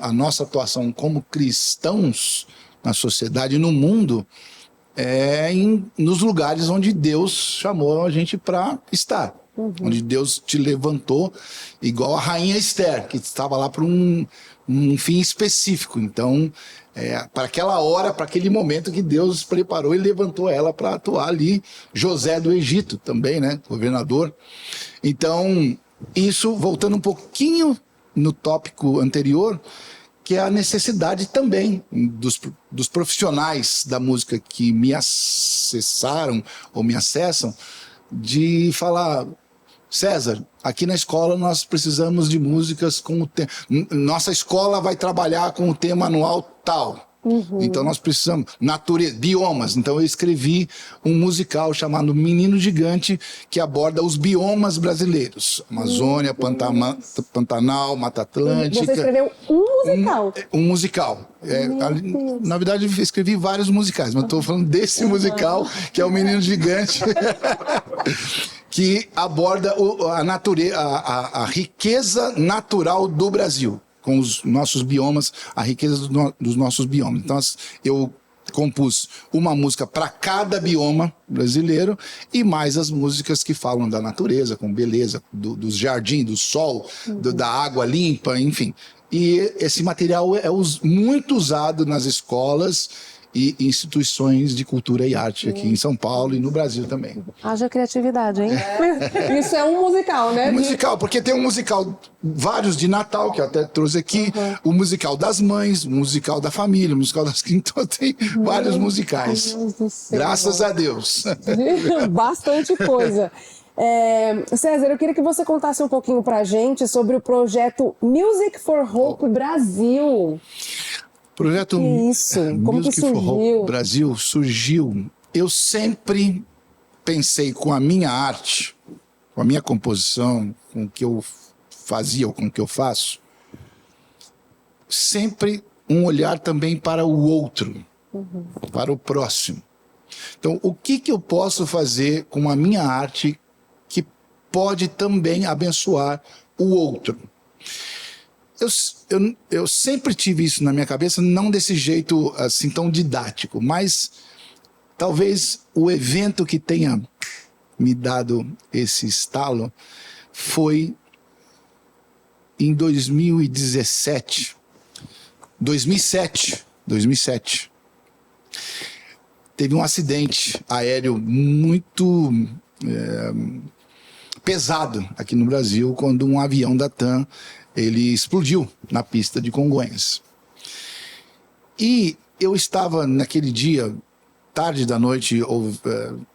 a nossa atuação como cristãos na sociedade e no mundo nos lugares onde Deus chamou a gente para estar. Onde Deus te levantou, igual a rainha Esther, que estava lá para um fim específico. Então, para aquela hora, para aquele momento que Deus preparou e levantou ela para atuar ali. José do Egito também, né? Governador. Então, isso, voltando um pouquinho no tópico anterior, que é a necessidade também dos profissionais da música que me acessaram ou me acessam, de falar: César, aqui na escola nós precisamos de músicas com o tema. Nossa escola vai trabalhar com o tema anual tal. Então nós precisamos, natureza, biomas. Então eu escrevi um musical chamado Menino Gigante, que aborda os biomas brasileiros: Amazônia, Pantanal, Mata Atlântica. Você escreveu um musical? Um musical. Na verdade eu escrevi vários musicais, mas estou falando desse musical, que é o Menino Gigante, que aborda a natureza, a riqueza natural do Brasil, com os nossos biomas, a riqueza dos nossos biomas. Então, eu compus uma música para cada bioma brasileiro e mais as músicas que falam da natureza, com beleza, dos jardins, do sol, da água limpa, enfim. E esse material é muito usado nas escolas e instituições de cultura e arte aqui em São Paulo e no Brasil também. Haja criatividade, hein? Isso é um musical, né? Um musical, porque tem um musical, vários de Natal, que eu até trouxe aqui, o musical das mães, o musical da família, o musical das... Então tem vários musicais. Graças a Deus. Bastante coisa. César, eu queria que você contasse um pouquinho pra gente sobre o projeto Music for Hope Brasil. Projeto Music for Hope Brasil surgiu. Eu sempre pensei com a minha arte, com a minha composição, com o que eu fazia ou com o que eu faço, sempre um olhar também para o outro, para o próximo. Então, o que eu posso fazer com a minha arte que pode também abençoar o outro? Eu sempre tive isso na minha cabeça, não desse jeito assim tão didático, mas talvez o evento que tenha me dado esse estalo foi em 2007. Teve um acidente aéreo muito pesado aqui no Brasil, quando um avião da TAM ele explodiu na pista de Congonhas. E eu estava naquele dia tarde da noite,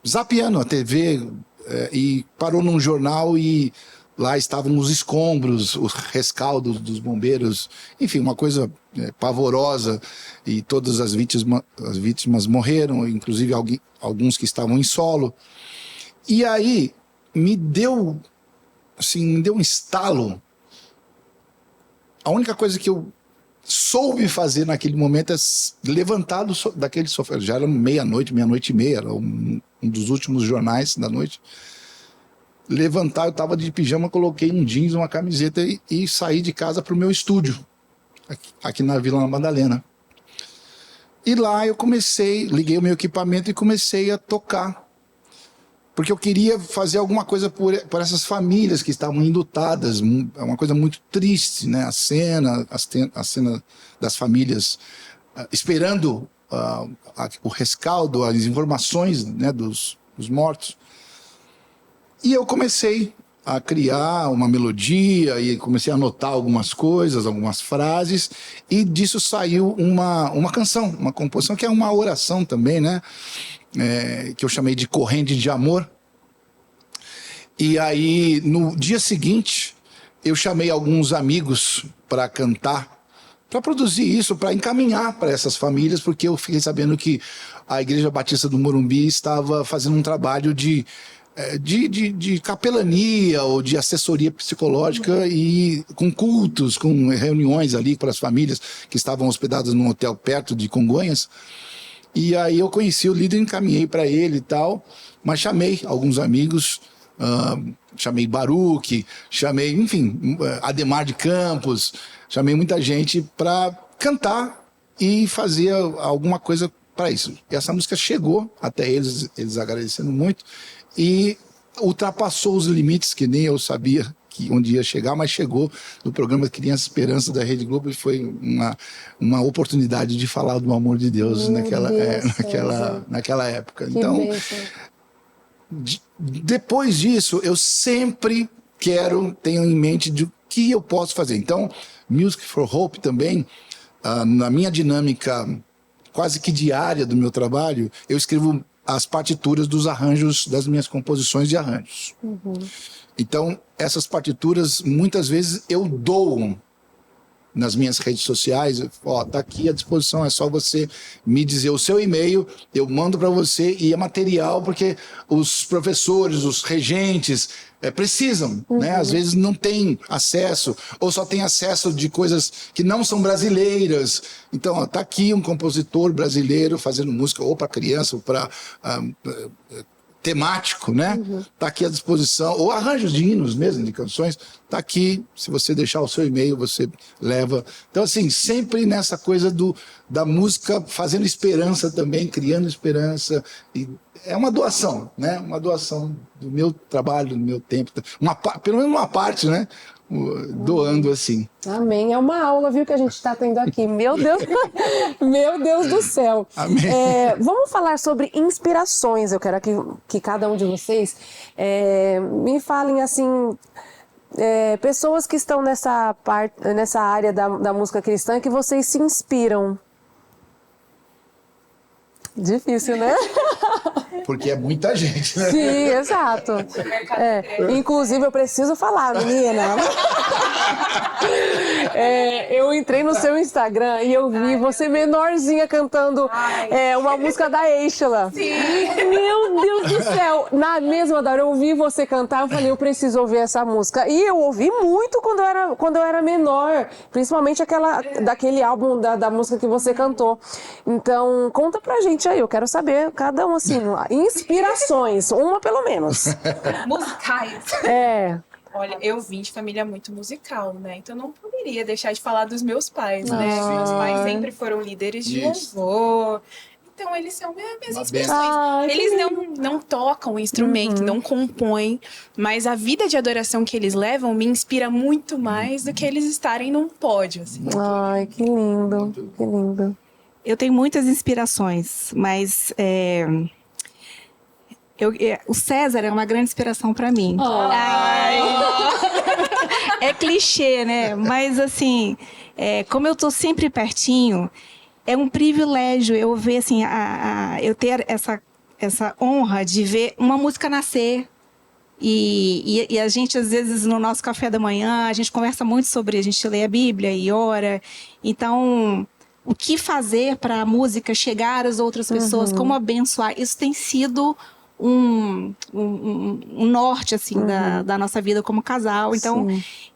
zapeando a TV, e parou num jornal e lá estavam os escombros, os rescaldos dos bombeiros, enfim, uma coisa pavorosa, e todas as vítimas morreram, inclusive alguns que estavam em solo. E aí me deu um estalo. A única coisa que eu soube fazer naquele momento é levantar daquele sofá. Já era meia-noite e meia, era um dos últimos jornais da noite. Levantar, eu estava de pijama, coloquei um jeans, uma camiseta e saí de casa para o meu estúdio, aqui na Vila Madalena. E lá eu liguei o meu equipamento e comecei a tocar. Porque eu queria fazer alguma coisa por essas famílias que estavam enlutadas. É uma coisa muito triste, né? A cena das famílias esperando o rescaldo, as informações, né, dos mortos. E eu comecei a criar uma melodia e comecei a anotar algumas coisas, algumas frases, e disso saiu uma canção, uma composição que é uma oração também, né? Que eu chamei de Corrente de Amor. E aí, no dia seguinte, eu chamei alguns amigos para cantar, para produzir isso, para encaminhar para essas famílias, porque eu fiquei sabendo que a Igreja Batista do Morumbi estava fazendo um trabalho de capelania ou de assessoria psicológica, e com cultos, com reuniões ali para as famílias que estavam hospedadas num hotel perto de Congonhas. E aí eu conheci o líder, encaminhei para ele e tal, mas chamei alguns amigos, chamei Baruque, chamei, enfim, Ademar de Campos, chamei muita gente para cantar e fazer alguma coisa para isso. E essa música chegou até eles agradecendo muito, e ultrapassou os limites que nem eu sabia onde ia chegar, mas chegou no programa Criança Esperança da Rede Globo, e foi uma oportunidade de falar do amor de Deus naquela época. Que então, depois disso, eu sempre tenho em mente de o que eu posso fazer. Então, Music for Hope também, na minha dinâmica quase que diária do meu trabalho, eu escrevo as partituras dos arranjos, das minhas composições de arranjos. Uhum. Então, essas partituras, muitas vezes, eu dou nas minhas redes sociais. Tá aqui à disposição, é só você me dizer o seu e-mail, eu mando para você, e é material, porque os professores, os regentes precisam, né? Às vezes não tem acesso, ou só tem acesso de coisas que não são brasileiras. Então, tá aqui um compositor brasileiro fazendo música ou para criança, ou para temático, né? Tá aqui à disposição, ou arranjos de hinos mesmo, de canções, tá aqui. Se você deixar o seu e-mail, você leva. Então, assim, sempre nessa coisa da música, fazendo esperança também, criando esperança. E é uma doação, né? Uma doação do meu trabalho, do meu tempo, pelo menos uma parte, né? Doando assim. Amém. É uma aula, viu, que a gente está tendo aqui. Meu Deus, meu Deus do céu. Amém. Vamos falar sobre inspirações. Eu quero que cada um de vocês me falem assim, pessoas que estão nessa área da música cristã que vocês se inspiram. Difícil, né? Porque é muita gente, né? Sim, exato. Inclusive, eu preciso falar, menina. Eu entrei no seu Instagram e eu vi você menorzinha cantando uma música da Eixla. Sim. Meu Deus do céu! Na mesma hora eu ouvi você cantar, eu falei, eu preciso ouvir essa música. E eu ouvi muito quando eu era menor, principalmente daquele álbum da música que você cantou. Então, conta pra gente aí, eu quero saber, cada um assim, inspirações, uma pelo menos. Musicais. Olha, eu vim de família muito musical, né? Então não poderia deixar de falar dos meus pais, né? Meus pais sempre foram líderes de louvor. Então eles são minhas inspirações. Eles não tocam o instrumento, não compõem, mas a vida de adoração que eles levam me inspira muito mais do que eles estarem num pódio, assim. Ai, que lindo, que lindo. Eu tenho muitas inspirações, mas o César é uma grande inspiração para mim. É clichê, né? Mas assim, como eu tô sempre pertinho, é um privilégio eu ver, assim, eu ter essa honra de ver uma música nascer. E a gente, às vezes, no nosso café da manhã, a gente conversa muito sobre, a gente lê a Bíblia e ora. Então, o que fazer para a música chegar às outras pessoas, como abençoar, isso tem sido um norte, assim, da nossa vida como casal. Então,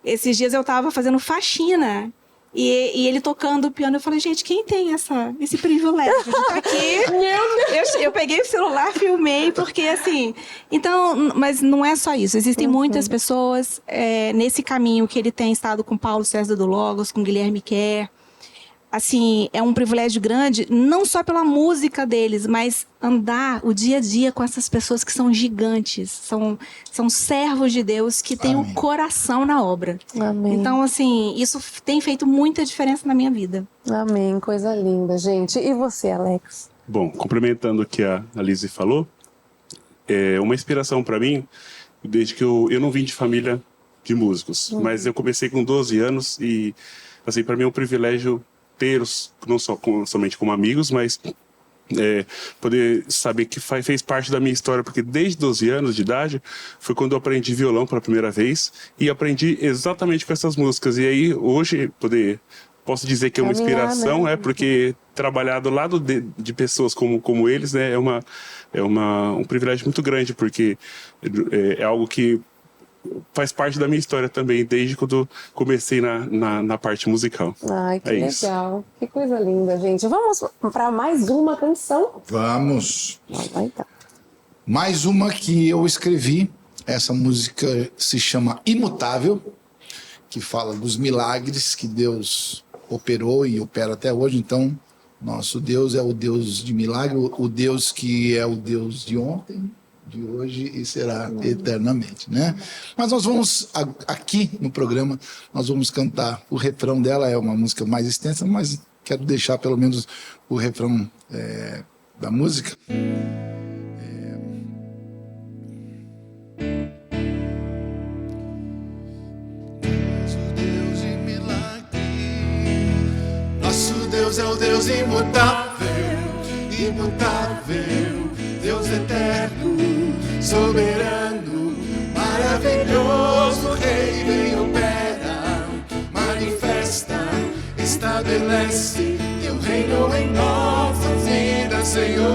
esses dias eu estava fazendo faxina. E ele tocando o piano, eu falei, gente, quem tem esse privilégio de estar aqui? Meu Deus! Eu peguei o celular, filmei, porque assim... Então, mas não é só isso. Existem muitas pessoas nesse caminho que ele tem estado com Paulo César do Logos, com Guilherme Kerr. Assim, é um privilégio grande, não só pela música deles, mas andar o dia a dia com essas pessoas que são gigantes, são servos de Deus que têm o coração na obra. Amém. Então, assim, isso tem feito muita diferença na minha vida. Amém, coisa linda, gente. E você, Alex? Bom, complementando o que a Lizzy falou, é uma inspiração para mim, desde que eu não vim de família de músicos, mas eu comecei com 12 anos e, assim, para mim é um privilégio ter-os, não somente como amigos, mas poder saber que fez parte da minha história, porque desde 12 anos de idade foi quando eu aprendi violão pela primeira vez e aprendi exatamente com essas músicas. E aí, hoje, posso dizer que é uma inspiração, porque trabalhar do lado de pessoas como eles, né, é um privilégio muito grande, porque é algo que faz parte da minha história também, desde quando comecei na parte musical. Ai, que legal. Isso. Que coisa linda, gente. Vamos para mais uma canção? Vamos. Vai tá. Mais uma que eu escrevi. Essa música se chama Imutável, que fala dos milagres que Deus operou e opera até hoje. Então, nosso Deus é o Deus de milagre, o Deus que é o Deus de ontem, de hoje e será eternamente, né? Mas nós vamos, aqui no programa, nós vamos cantar o refrão dela, é uma música mais extensa, mas quero deixar pelo menos o refrão da música. Nosso Deus é o Deus imutável, imutável, Deus eterno, soberano, maravilhoso, Rei, vem, opera, manifesta, estabelece teu reino em nossas vidas, Senhor.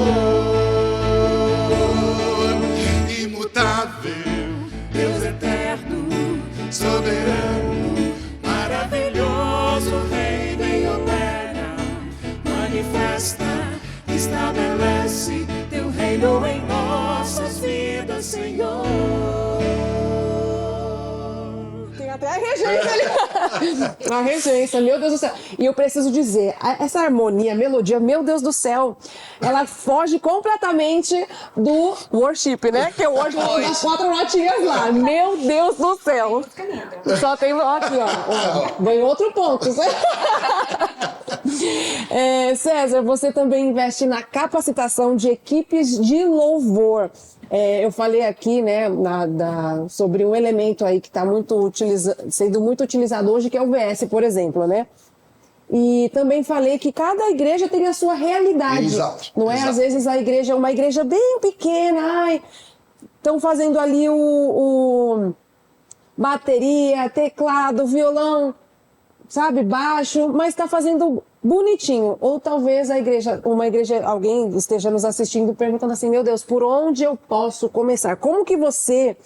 Imutável, Deus eterno, soberano, maravilhoso, Rei, vem, opera, manifesta, estabelece teu reino em nossas vidas, Senhor. Tem até a regência ali. A regência, meu Deus do céu. E eu preciso dizer, essa harmonia, melodia, meu Deus do céu, ela foge completamente do worship, né? Que é o worship das 4 notinhas lá. Meu Deus do céu. Só tem aqui, ó. Vem outro ponto. César, você também investe na capacitação de equipes de louvor. Eu falei aqui, né, sobre um elemento aí que está sendo muito utilizado hoje, que é o VS, por exemplo, né? E também falei que cada igreja tem a sua realidade. Exato. Não é? Exato. Às vezes a igreja é uma igreja bem pequena, estão fazendo ali o bateria, teclado, violão, sabe, baixo, mas está fazendo bonitinho. Ou talvez alguém esteja nos assistindo perguntando assim, meu Deus, por onde eu posso começar? Como que você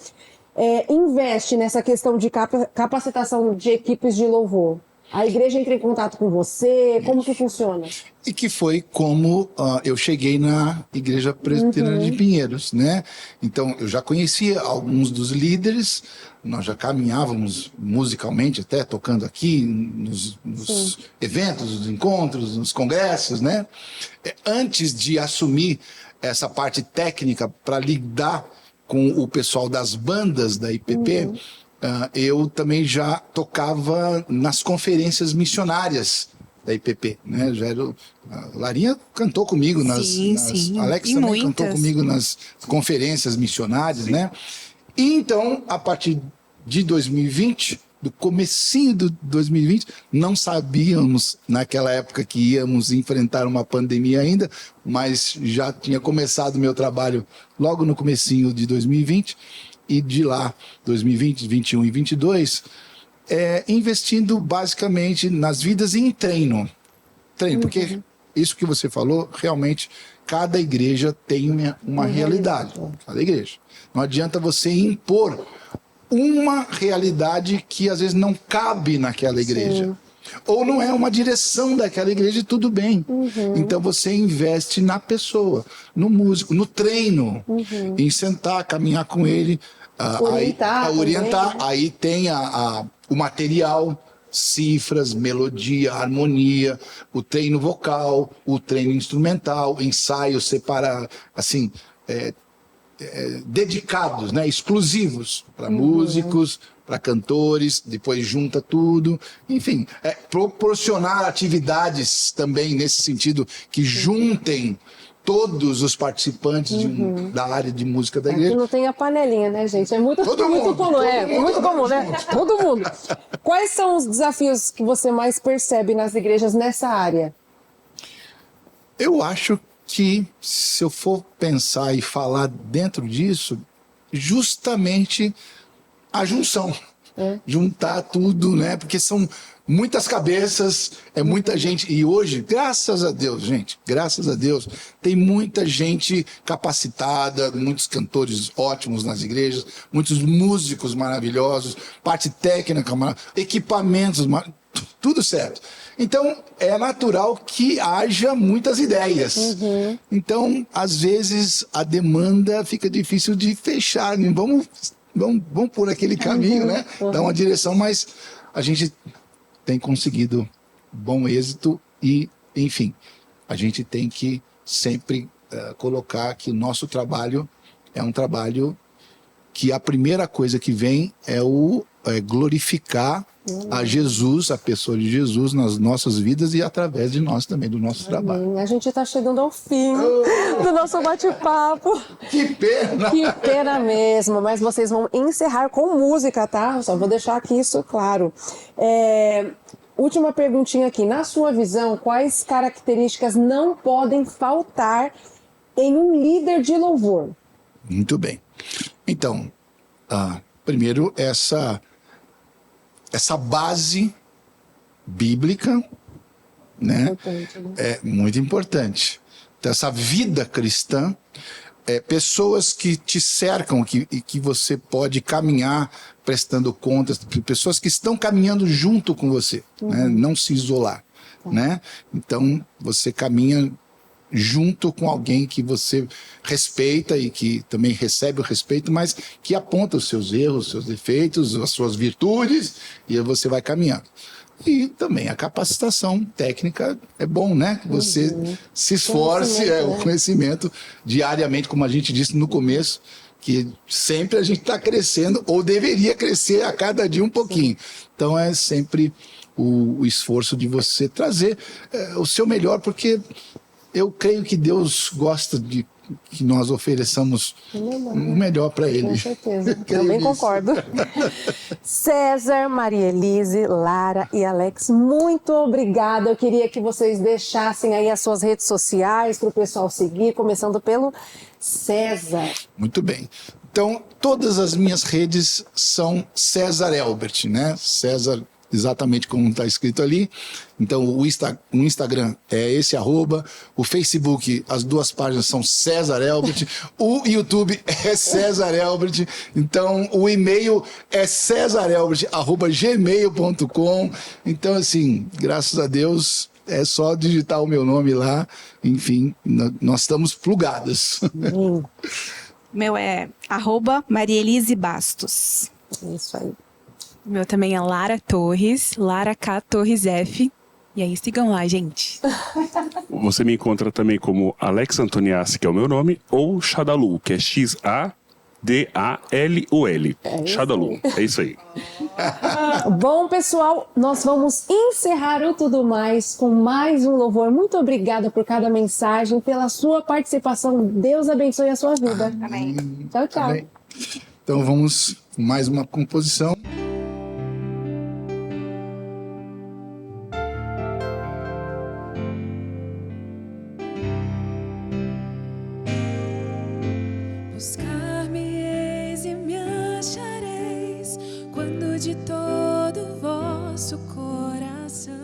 investe nessa questão de capacitação de equipes de louvor? A igreja entra em contato com você? Como que funciona? E que foi como eu cheguei na Igreja Presbiteriana de Pinheiros, né? Então, eu já conhecia alguns dos líderes, nós já caminhávamos musicalmente, até tocando aqui nos eventos, nos encontros, nos congressos, né? Antes de assumir essa parte técnica para lidar com o pessoal das bandas da IPP, eu também já tocava nas conferências missionárias da IPP, né? A Larinha cantou comigo Alex e também muitas. cantou comigo nas conferências missionárias, né? E então, a partir de 2020, do comecinho do 2020, não sabíamos naquela época que íamos enfrentar uma pandemia ainda, mas já tinha começado o meu trabalho logo no comecinho de 2020, e de lá, 2020, 21 e 22, investindo basicamente nas vidas e em treino. Porque isso que você falou, realmente, cada igreja tem uma realidade. Cada igreja. Não adianta você impor uma realidade que às vezes não cabe naquela igreja. Sim. Ou não é uma direção daquela igreja e tudo bem. Então você investe na pessoa, no músico, no treino, em sentar, caminhar com ele, orientar. Aí tem o material, cifras, melodia, harmonia, o treino vocal, o treino instrumental, ensaios separados, assim, dedicados, né, exclusivos para músicos, para cantores, depois junta tudo, enfim, proporcionar atividades também nesse sentido que juntem todos os participantes da área de música da igreja. Aqui não tem a panelinha, né, gente? É muito comum, muito comum, né? Todo mundo. Quais são os desafios que você mais percebe nas igrejas nessa área? Eu acho que, se eu for pensar e falar dentro disso, justamente a junção. Juntar tudo, né? Porque são muitas cabeças, é muita gente. E hoje, graças a Deus, gente, graças a Deus, tem muita gente capacitada, muitos cantores ótimos nas igrejas, muitos músicos maravilhosos, parte técnica, equipamentos, tudo certo. Então, é natural que haja muitas ideias. Então, às vezes, a demanda fica difícil de fechar. Vamos por aquele caminho, né? Dar uma direção, mas a gente tem conseguido bom êxito e, enfim, a gente tem que sempre colocar que o nosso trabalho é um trabalho que a primeira coisa que vem é glorificar a Jesus, a pessoa de Jesus nas nossas vidas e através de nós também, do nosso trabalho. A gente está chegando ao fim do nosso bate-papo. Que pena! Que pena mesmo, mas vocês vão encerrar com música, tá? Só vou deixar aqui isso claro. Última perguntinha aqui. Na sua visão, quais características não podem faltar em um líder de louvor? Muito bem. Então, primeiro, essa base bíblica, né? É muito importante. Então, essa vida cristã, pessoas que te cercam, que você pode caminhar prestando contas, pessoas que estão caminhando junto com você, né? Não se isolar, né? Então, você caminha junto com alguém que você respeita e que também recebe o respeito, mas que aponta os seus erros, os seus defeitos, as suas virtudes, e aí você vai caminhando. E também a capacitação técnica é bom, né? Que você se esforce, o conhecimento diariamente, como a gente disse no começo, que sempre a gente está crescendo, ou deveria crescer a cada dia um pouquinho. Então é sempre o esforço de você trazer o seu melhor, porque eu creio que Deus gosta de que nós ofereçamos o melhor para Ele. Com certeza, também concordo. César, Maria Elise, Lara e Alex, muito obrigada. Eu queria que vocês deixassem aí as suas redes sociais para o pessoal seguir, começando pelo César. Muito bem. Então, todas as minhas redes são César Elbert, né? César, exatamente como está escrito ali. Então, o Instagram é esse @, o Facebook, as duas páginas são César Elbert, o YouTube é César Elbert, então o e-mail é cesarelbert@gmail.com. Então, assim, graças a Deus, é só digitar o meu nome lá, enfim, nós estamos plugados. Meu é @Marielise Bastos. Isso aí. O meu também é Lara Torres, Lara K Torres F. E aí, sigam lá, gente. Você me encontra também como Alex Antoniassi, que é o meu nome, ou Shadalul, que é XADALUL. Shadalul, é isso aí. Bom, pessoal, nós vamos encerrar o Tudo Mais com mais um louvor. Muito obrigada por cada mensagem, pela sua participação. Deus abençoe a sua vida. Amém. Tchau, tchau. Amém. Então vamos com mais uma composição. de todo o vosso coração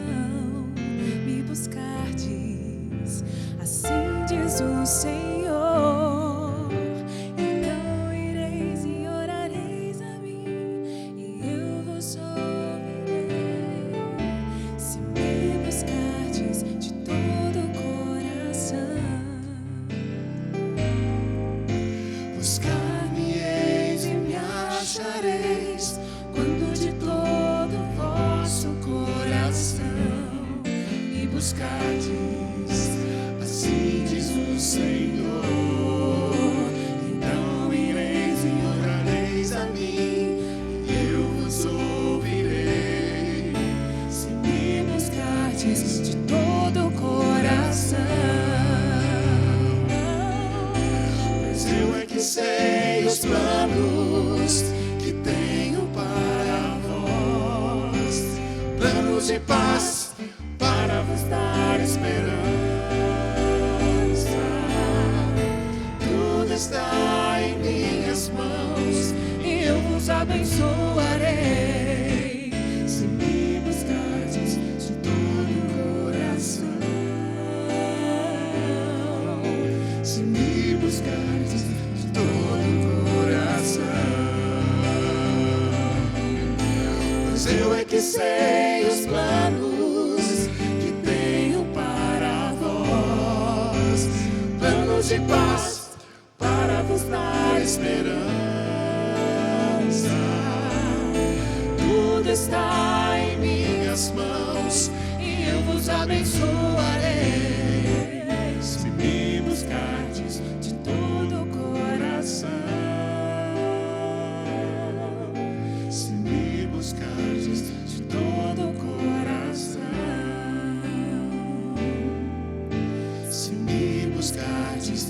me buscardes, assim diz o Senhor. Então ireis e orareis a mim, e eu vos ouvirei. Se me buscardes de todo o coração, buscar-me-eis e me achareis, quando de todo o vosso coração me buscardes, assim diz o Senhor. Então ireis e orareis a mim, e eu vos ouvirei. Se me buscardes de todo o coração, pois eu é que sei os planos que tenho para vós, planos de paz para vos dar esperança. Tudo está em minhas mãos e eu vos abençoarei, se me buscardes de todo o coração. Se me buscardes de todo o coração, pois eu é que sei os planos que tenho para vós, planos de paz para vos dar esperança. Tudo está em minhas mãos e eu vos abençoarei, se me buscardes de todo o coração. Se me buscardes de todo o coração, se me buscardes